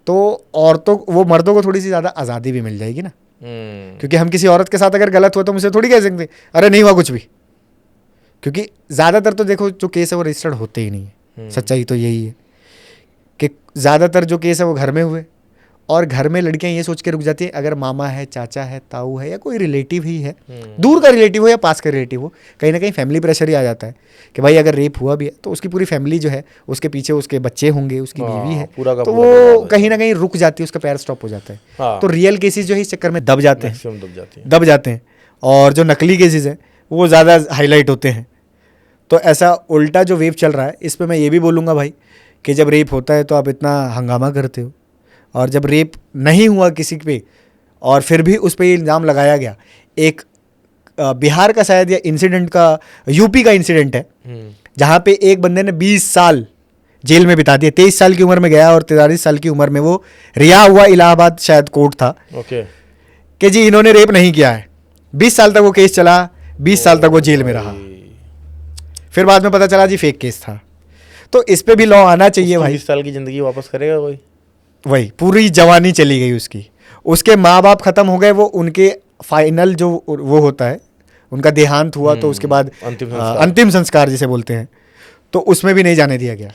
तो औरतों, वो मर्दों को थोड़ी सी ज़्यादा आज़ादी भी मिल जाएगी ना। क्योंकि हम किसी औरत के साथ अगर गलत हुआ तो मुझे थोड़ी कह सकते अरे नहीं हुआ कुछ भी, क्योंकि ज़्यादातर तो देखो जो केस है वो रजिस्टर्ड होते ही नहीं है। सच्चाई तो यही है कि ज़्यादातर जो केस है वो घर में हुए, और घर में लड़कियां ये सोच के रुक जाती है अगर मामा है, चाचा है, ताऊ है, या कोई रिलेटिव ही है, दूर का रिलेटिव हो या पास का रिलेटिव हो, कहीं ना कहीं फैमिली प्रेशर ही आ जाता है कि भाई अगर रेप हुआ भी है तो उसकी पूरी फैमिली जो है, उसके पीछे उसके बच्चे होंगे, उसकी बीवी है, तो वो कहीं ना कहीं रुक जाती है, उसका पैर स्टॉप हो जाता है। तो रियल केसेस जो है इस चक्कर में दब जाते हैं, और जो नकली केसेस हैं वो ज़्यादा हाईलाइट होते हैं। तो ऐसा उल्टा जो वेव चल रहा है, इस पर मैं ये भी बोलूँगा भाई कि जब रेप होता है तो आप इतना हंगामा करते हो, और जब रेप नहीं हुआ किसी पे और फिर भी उस पर ये इल्ज़ाम लगाया गया। एक बिहार का शायद या इंसिडेंट का, यूपी का इंसिडेंट है जहाँ पे एक बंदे ने 20 साल जेल में बिता दिए। 23 साल की उम्र में गया और 43 साल की उम्र में वो रिहा हुआ। इलाहाबाद शायद कोर्ट था कि जी इन्होंने रेप नहीं किया है। 20 साल तक वो केस चला, 20 साल तक वो जेल में रहा, फिर बाद में पता चला जी फेक केस था। तो इस पे भी लॉ आना चाहिए भाई। 20 साल की जिंदगी वापस करेगा कोई? वही पूरी जवानी चली गई उसकी, उसके माँ बाप ख़त्म हो गए, वो उनके फाइनल जो वो होता है उनका देहांत हुआ तो उसके बाद अंतिम संस्कार जिसे बोलते हैं, तो उसमें भी नहीं जाने दिया गया।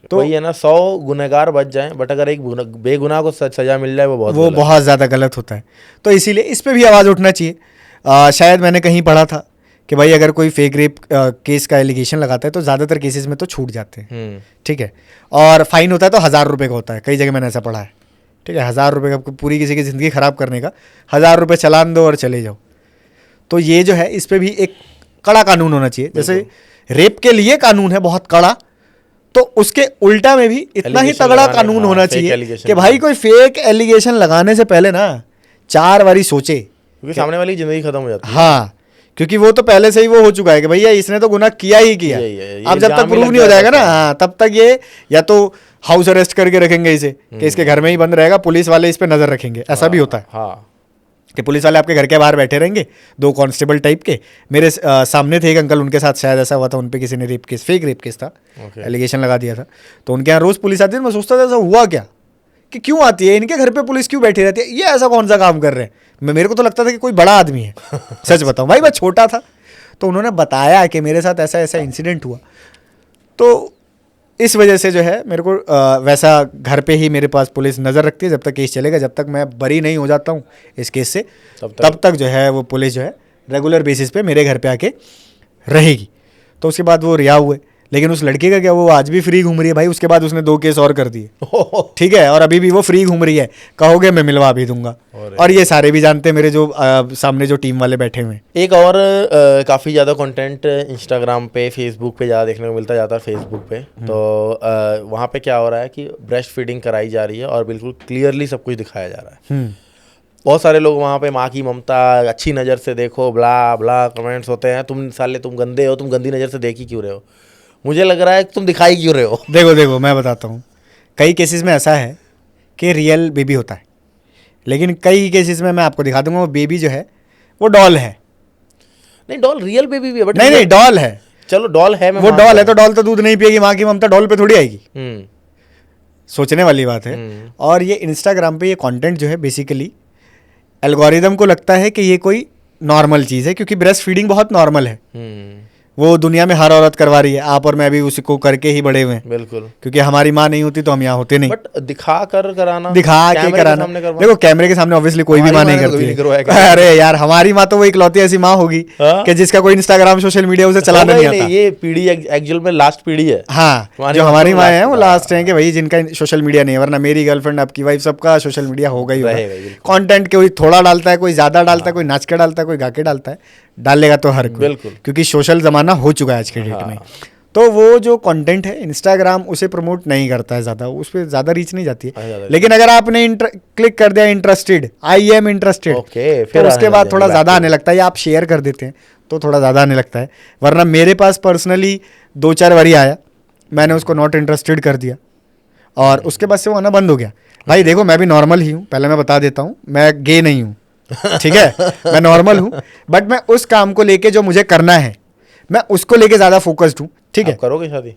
तो वही है ना, 100 गुनहगार बच जाएं, बट अगर एक बेगुनाह को सजा मिल जाए वो बहुत ज़्यादा गलत होता है। तो इसीलिए इस पर भी आवाज़ उठना चाहिए। शायद मैंने कहीं पढ़ा था कि भाई अगर कोई फेक रेप केस का एलिगेशन लगाता है तो ज़्यादातर केसेस में तो छूट जाते हैं, ठीक है, और फाइन होता है तो 1000 रुपये का होता है, कई जगह मैंने ऐसा पढ़ा है, ठीक है। 1000 रुपये का पूरी किसी की ज़िंदगी ख़राब करने का 1000 रुपये चलान दो और चले जाओ। तो ये जो है इस पर भी एक कड़ा कानून होना चाहिए। जैसे रेप के लिए कानून है बहुत कड़ा, तो उसके उल्टा में भी इतना ही तगड़ा कानून होना चाहिए कि भाई कोई फेक एलिगेशन लगाने से पहले ना 4 बारी सोचे, क्योंकि सामने वाली जिंदगी खत्म हो जाती है। हाँ, क्योंकि वो तो पहले से ही वो हो चुका है कि भैया इसने तो गुनाह किया ही किया। अब जब तक प्रूव नहीं हो जाएगा ना, हाँ, तब तक ये या तो हाउस अरेस्ट करके रखेंगे इसे कि इसके घर में ही बंद रहेगा, पुलिस वाले इस पे नजर रखेंगे। ऐसा भी होता है कि पुलिस वाले आपके घर के बाहर बैठे रहेंगे, 2 कांस्टेबल टाइप के। मेरे सामने थे एक अंकल, उनके साथ शायद ऐसा हुआ था, उन पे किसी ने rape case, fake rape case था, एलिगेशन लगा दिया था। तो उनके यहाँ रोज पुलिस आती है। मैं सोचता था ऐसा हुआ क्या, कि क्यों आती है, इनके घर पे पुलिस क्यों बैठी रहती है, ये ऐसा कौन सा काम कर रहे हैं। मेरे को तो लगता था कि कोई बड़ा आदमी है। सच बताऊं भाई, मैं छोटा था तो उन्होंने बताया कि मेरे साथ ऐसा ऐसा इंसिडेंट हुआ। तो इस वजह से जो है मेरे को वैसा घर पे ही मेरे पास पुलिस नज़र रखती है। जब तक केस चलेगा, जब तक मैं बरी नहीं हो जाता हूँ इस केस से, तब तक जो है वो पुलिस जो है रेगुलर बेसिस पे मेरे घर पे आके रहेगी। तो उसके बाद वो रिहा हुए, लेकिन उस लड़की का क्या, वो आज भी फ्री घूम रही है भाई। उसके बाद उसने 2 केस और कर दिए, ठीक है, और अभी भी वो फ्री घूम रही है। कहोगे मैं मिलवा भी दूंगा, और ये सारे भी जानते हैं मेरे जो सामने जो टीम वाले बैठे हुए हैं। एक और काफ़ी ज़्यादा कंटेंट इंस्टाग्राम पे, फेसबुक पे ज़्यादा देखने को मिलता है, ज़्यादातर फेसबुक पे। तो वहाँ पे क्या हो रहा है कि ब्रेस्ट फीडिंग कराई जा रही है और बिल्कुल क्लियरली सब कुछ दिखाया जा रहा है। बहुत सारे लोग वहाँ पे माँ की ममता, अच्छी नज़र से देखो, ब्ला ब्ला कमेंट्स होते हैं, तुम साले तुम गंदे हो, तुम गंदी नज़र से देख ही क्यों रहे हो। मुझे लग रहा है कि तुम दिखाई क्यों रहे हो। देखो मैं बताता हूँ, कई केसेस में ऐसा है कि रियल बेबी होता है, लेकिन कई केसेस में मैं आपको दिखा दूंगा वो बेबी जो है वो डॉल है। नहीं, डॉल रियल बेबी भी है, बट नहीं डॉल है। चलो डॉल है, वो डॉल है तो डॉल तो दूध नहीं पिएगी, माँ की ममता डॉल पे थोड़ी आएगी। सोचने वाली बात है। और ये इंस्टाग्राम पे ये कंटेंट जो है बेसिकली एल्गोरिदम को लगता है कि ये कोई नॉर्मल चीज़ है, क्योंकि ब्रेस्ट फीडिंग बहुत नॉर्मल है। वो दुनिया में हर औरत करवा रही है, आप और मैं भी उसी को करके ही बड़े हुए हैं। बिल्कुल, क्योंकि हमारी माँ नहीं होती तो हम यहाँ होते नहीं। बट दिखा के कराना, देखो कैमरे के सामने ऑब्वियसली कोई भी माँ नहीं करती है। अरे यार, हमारी माँ तो वो इकलौती ऐसी माँ होगी कि जिसका कोई इंस्टाग्राम सोशल मीडिया उसे चलाना नहीं आता। ये पीढ़ी एक्चुअल में लास्ट पीढ़ी है। हाँ, जो हमारी माँ है वो लास्ट है कि भाई जिनका सोशल मीडिया नहीं है, वरना मेरी गर्लफ्रेंड, आपकी वाइफ, सबका सोशल मीडिया होगा ही होगा। कंटेंट कोई थोड़ा डालता है, कोई ज्यादा डालता है, कोई नाच के डालता है, कोई गा के डालता है, डालेगा तो हर कोई, बिल्कुल, क्योंकि सोशल जमाना हो चुका है आज के डेट में। तो वो जो कंटेंट है इंस्टाग्राम उसे प्रमोट नहीं करता है ज़्यादा, उस पर ज़्यादा रीच नहीं जाती है। लेकिन अगर आपने क्लिक कर दिया इंटरेस्टेड, आई एम इंटरेस्टेड, फिर उसके बाद थोड़ा ज़्यादा आने लगता है, या आप शेयर कर देते हैं तो थोड़ा ज़्यादा आने लगता है। वरना मेरे पास पर्सनली 2-4 बारी आया, मैंने उसको नॉट इंटरेस्टेड कर दिया और उसके बाद से वो आना बंद हो गया। भाई देखो, मैं भी नॉर्मल ही हूँ, पहले मैं बता देता हूँ, मैं गे नहीं हूँ, ठीक है, मैं नॉर्मल हूँ, बट मैं उस काम को लेके जो मुझे करना है मैं उसको लेके ज़्यादा फोकस्ड हूँ, ठीक है। करोगे शादी?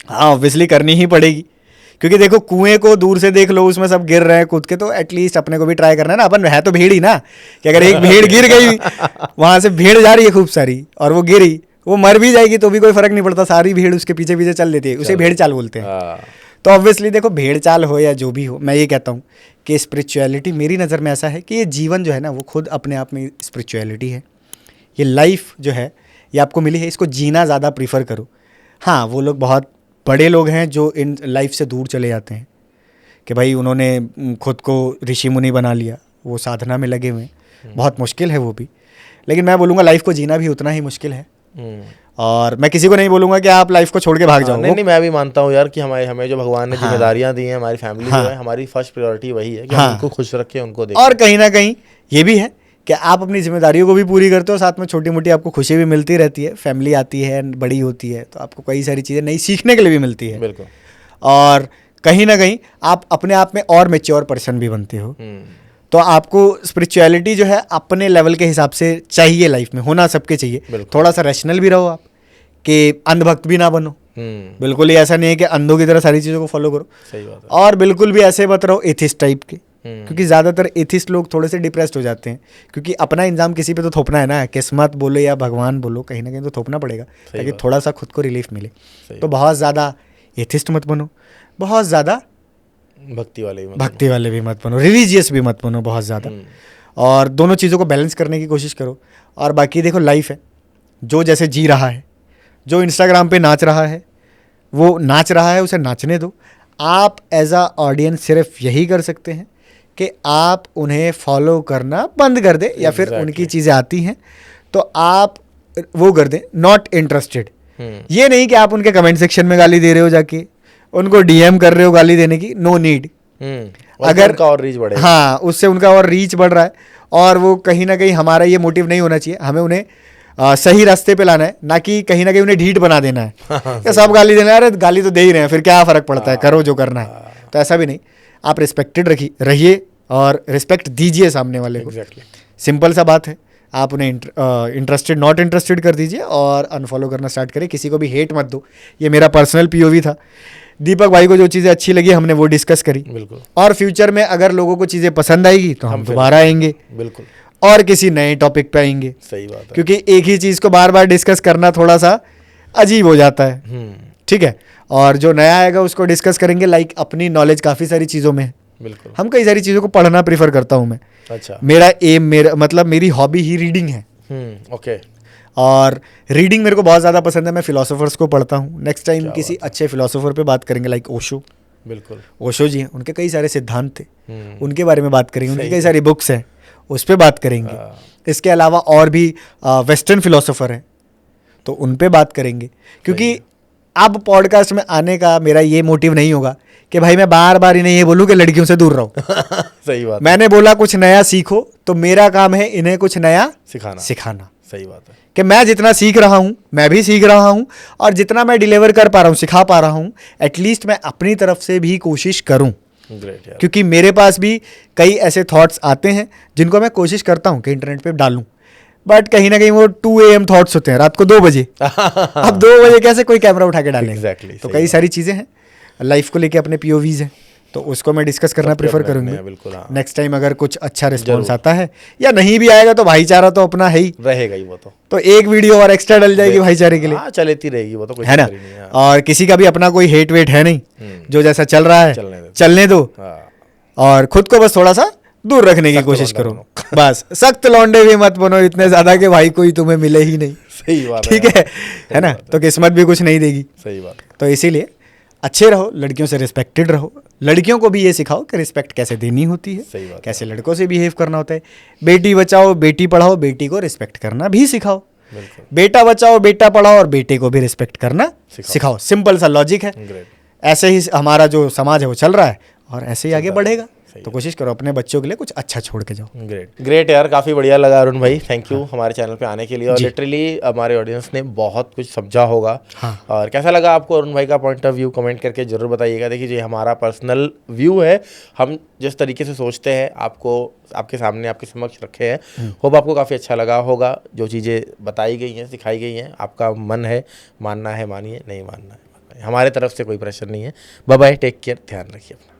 हाँ, ऑब्वियसली करनी ही पड़ेगी, क्योंकि देखो कुएं को दूर से देख लो, उसमें सब गिर रहे हैं कूद के, तो एटलीस्ट अपने को भी ट्राई करना है ना। अपन है तो भेड़ ही ना, कि अगर एक भेड़ गिर गई, वहाँ से भेड़ जा रही है खूब सारी और वो गिरी, वो मर भी जाएगी तो भी कोई फर्क नहीं पड़ता, सारी भेड़ उसके पीछे पीछे चल देती है, उसे भेड़ चाल बोलते हैं। तो ऑब्वियसली देखो, भेड़ चाल हो या जो भी हो, मैं ये कहता हूँ कि स्पिरिचुअलिटी मेरी नज़र में ऐसा है कि ये जीवन जो है ना वो खुद अपने आप में स्पिरिचुअलिटी है। ये लाइफ जो है ये आपको मिली है, इसको जीना ज़्यादा प्रीफर करो। हाँ, वो लोग बहुत बड़े लोग हैं जो इन लाइफ से दूर चले जाते हैं कि भाई उन्होंने खुद को ऋषि मुनि बना लिया, वो साधना में लगे हुए हैं, बहुत मुश्किल है वो भी। लेकिन मैं बोलूँगा लाइफ को जीना भी उतना ही मुश्किल है। और मैं किसी को नहीं बोलूंगा कि आप लाइफ को छोड़ के भाग जाओ। नहीं, मैं भी मानता हूँ यार कि हमें जो भगवान ने जिम्मेदारियां दी हैं, हमारी फैमिली जो है, हमारी फर्स्ट प्रायोरिटी वही है कि हम उनको खुश रखें, उनको देखें। और कहीं ना कहीं ये भी है कि आप अपनी जिम्मेदारियों को भी पूरी करते हो, साथ में छोटी मोटी आपको खुशी भी मिलती रहती है, फैमिली आती है, बड़ी होती है, तो आपको कई सारी चीज़ें नई सीखने के लिए भी मिलती है। बिल्कुल। और कहीं ना कहीं आप अपने आप में और मैच्योर पर्सन भी बनते हो। तो आपको स्पिरिचुअलिटी जो है अपने लेवल के हिसाब से चाहिए, लाइफ में होना सबके चाहिए। थोड़ा सा रैशनल भी रहो आप, कि अंधभक्त भी ना बनो। बिल्कुल ही ऐसा नहीं है कि अंधों की तरह सारी चीज़ों को फॉलो करो। सही बात है। और बिल्कुल भी ऐसे मत रहो एथिस्ट टाइप के, क्योंकि ज़्यादातर एथिस्ट लोग थोड़े से डिप्रेस्ड हो जाते हैं, क्योंकि अपना इंजाम किसी पे तो थोपना है ना, किस्मत बोलो या भगवान बोलो, कहीं ना कहीं तो थोपना पड़ेगा ताकि थोड़ा सा खुद को रिलीफ मिले। तो बहुत ज़्यादा एथिस्ट मत बनो, बहुत ज़्यादा भक्ति वाले भी मत बनो, रिलीजियस भी मत बनो बहुत ज़्यादा, और दोनों चीज़ों को बैलेंस करने की कोशिश करो। और बाकी देखो, लाइफ है, जो जैसे जी रहा है, जो इंस्टाग्राम पे नाच रहा है वो नाच रहा है, उसे नाचने दो। आप एज अ ऑडियंस सिर्फ यही कर सकते हैं कि आप उन्हें फॉलो करना बंद कर दें, या फिर उनकी चीज़ें आती हैं तो आप वो कर दें, नॉट इंटरेस्टेड। ये नहीं कि आप उनके कमेंट सेक्शन में गाली दे रहे हो, जाके उनको डीएम कर रहे हो गाली देने की, नो नीड। अगर उनका और रीच बढ़ेगा, हाँ, उससे उनका और रीच बढ़ रहा है, और वो कहीं ना कहीं हमारा ये मोटिव नहीं होना चाहिए, हमें उन्हें सही रास्ते पे लाना है, ना कि कहीं ना कहीं उन्हें ढीठ बना देना है। या सब गाली देना है, अरे गाली तो दे ही रहे हैं, फिर क्या फ़र्क पड़ता है, करो जो करना है। तो ऐसा भी नहीं, आप रिस्पेक्टेड रहिए और रिस्पेक्ट दीजिए सामने वाले को। सिंपल सा बात है, आप उन्हें इंटरेस्टेड नॉट इंटरेस्टेड कर दीजिए और अनफॉलो करना स्टार्ट करें। किसी को भी हेट मत दो, ये मेरा पर्सनल पीओवी था। दीपक भाई को जो चीज़ें अच्छी लगी हमने वो डिस्कस करी, बिल्कुल। और फ्यूचर में अगर लोगों को चीज़ें पसंद आएगी तो हम दोबारा आएंगे, बिल्कुल, और किसी नए टॉपिक पे आएंगे। सही बात है, क्योंकि एक ही चीज़ को बार बार डिस्कस करना थोड़ा सा अजीब हो जाता है, ठीक है। और जो नया आएगा उसको डिस्कस करेंगे, लाइक अपनी नॉलेज काफ़ी सारी चीज़ों में है। बिल्कुल, हम कई सारी चीज़ों को पढ़ना प्रीफर करता हूँ मैं। अच्छा, मेरा एम, मेरा मतलब मेरी हॉबी ही रीडिंग है। ओके। और रीडिंग मेरे को बहुत ज़्यादा पसंद है, मैं फिलोसोफर्स को पढ़ता हूँ। नेक्स्ट टाइम किसी अच्छे फिलोसोफर पे बात करेंगे, लाइक ओशो। बिल्कुल, ओशो जी हैं, उनके कई सारे सिद्धांत थे, उनके बारे में बात करेंगे। उनकी कई सारी बुक्स हैं, उस पर बात करेंगे। इसके अलावा और भी वेस्टर्न फिलोसोफर हैं, तो उन पे बात करेंगे। क्योंकि अब पॉडकास्ट में आने का मेरा ये मोटिव नहीं होगा कि भाई मैं बार बार इन्हें ये बोलूँ कि लड़कियों से दूर रहो। सही बात। मैंने बोला कुछ नया सीखो, तो मेरा काम है इन्हें कुछ नया सिखाना। सही बात है कि मैं जितना सीख रहा हूँ मैं भी सीख रहा हूँ, और जितना मैं डिलीवर कर पा रहा हूँ, सिखा पा रहा हूँ, एटलीस्ट मैं अपनी तरफ से भी कोशिश करूँ। क्योंकि मेरे पास भी कई ऐसे थॉट्स आते हैं जिनको मैं कोशिश करता हूँ कि इंटरनेट पे डालूं, बट कहीं ना कहीं वो 2 AM थॉट्स होते हैं, रात को 2 बजे। अब 2 बजे कैसे कोई कैमरा उठा के डालेंगे? तो कई सारी चीज़ें हैं, लाइफ को लेके अपने POVs हैं, तो उसको मैं डिस्कस करना प्रेफर करूँगी। नेक्स्ट टाइम अगर कुछ अच्छा रिस्पॉन्स आता है, या नहीं भी आएगा तो भाईचारा तो अपना है ही, रहेगा ही वो तो एक वीडियो और एक्स्ट्रा डल जाएगी भाईचारे के लिए, चलती रहेगी वो तो, है ना। और किसी का भी अपना कोई हेट वेट है नहीं, जो जैसा चल रहा है चलने दो, और खुद को बस थोड़ा सा दूर रखने की कोशिश करो। बस सख्त लौंडे भी मत बनो इतने ज्यादा कि भाई कोई तुम्हें मिले ही नहीं। सही बात ठीक है ना, तो किस्मत भी कुछ नहीं देगी। सही बात। तो इसीलिए अच्छे रहो, लड़कियों से रिस्पेक्टेड रहो, लड़कियों को भी ये सिखाओ कि रिस्पेक्ट कैसे देनी होती है, कैसे लड़कों से बिहेव करना होता है। बेटी बचाओ बेटी पढ़ाओ, बेटी को रिस्पेक्ट करना भी सिखाओ। बेटा बचाओ बेटा पढ़ाओ, और बेटे को भी रिस्पेक्ट करना सिखाओ। सिंपल सा लॉजिक है। ऐसे ही हमारा जो समाज है वो चल रहा है, और ऐसे ही आगे बढ़ेगा। तो कोशिश करो अपने बच्चों के लिए कुछ अच्छा छोड़ के जाओ। ग्रेट यार, काफ़ी बढ़िया लगा अरुण भाई, थैंक यू हमारे चैनल पे आने के लिए। और लिटरली हमारे ऑडियंस ने बहुत कुछ समझा होगा। और कैसा लगा आपको अरुण भाई का पॉइंट ऑफ व्यू, कमेंट करके जरूर बताइएगा। देखिए ये हमारा पर्सनल व्यू है, हम जिस तरीके से सोचते हैं आपको आपके सामने आपके समक्ष रखे हैं। होप आपको काफ़ी अच्छा लगा होगा। जो चीज़ें बताई गई हैं, सिखाई गई हैं, आपका मन है मानना है मानिए, नहीं मानना है हमारे तरफ से कोई प्रेशर नहीं है। बाय बाय, टेक केयर, ध्यान रखिए अपना।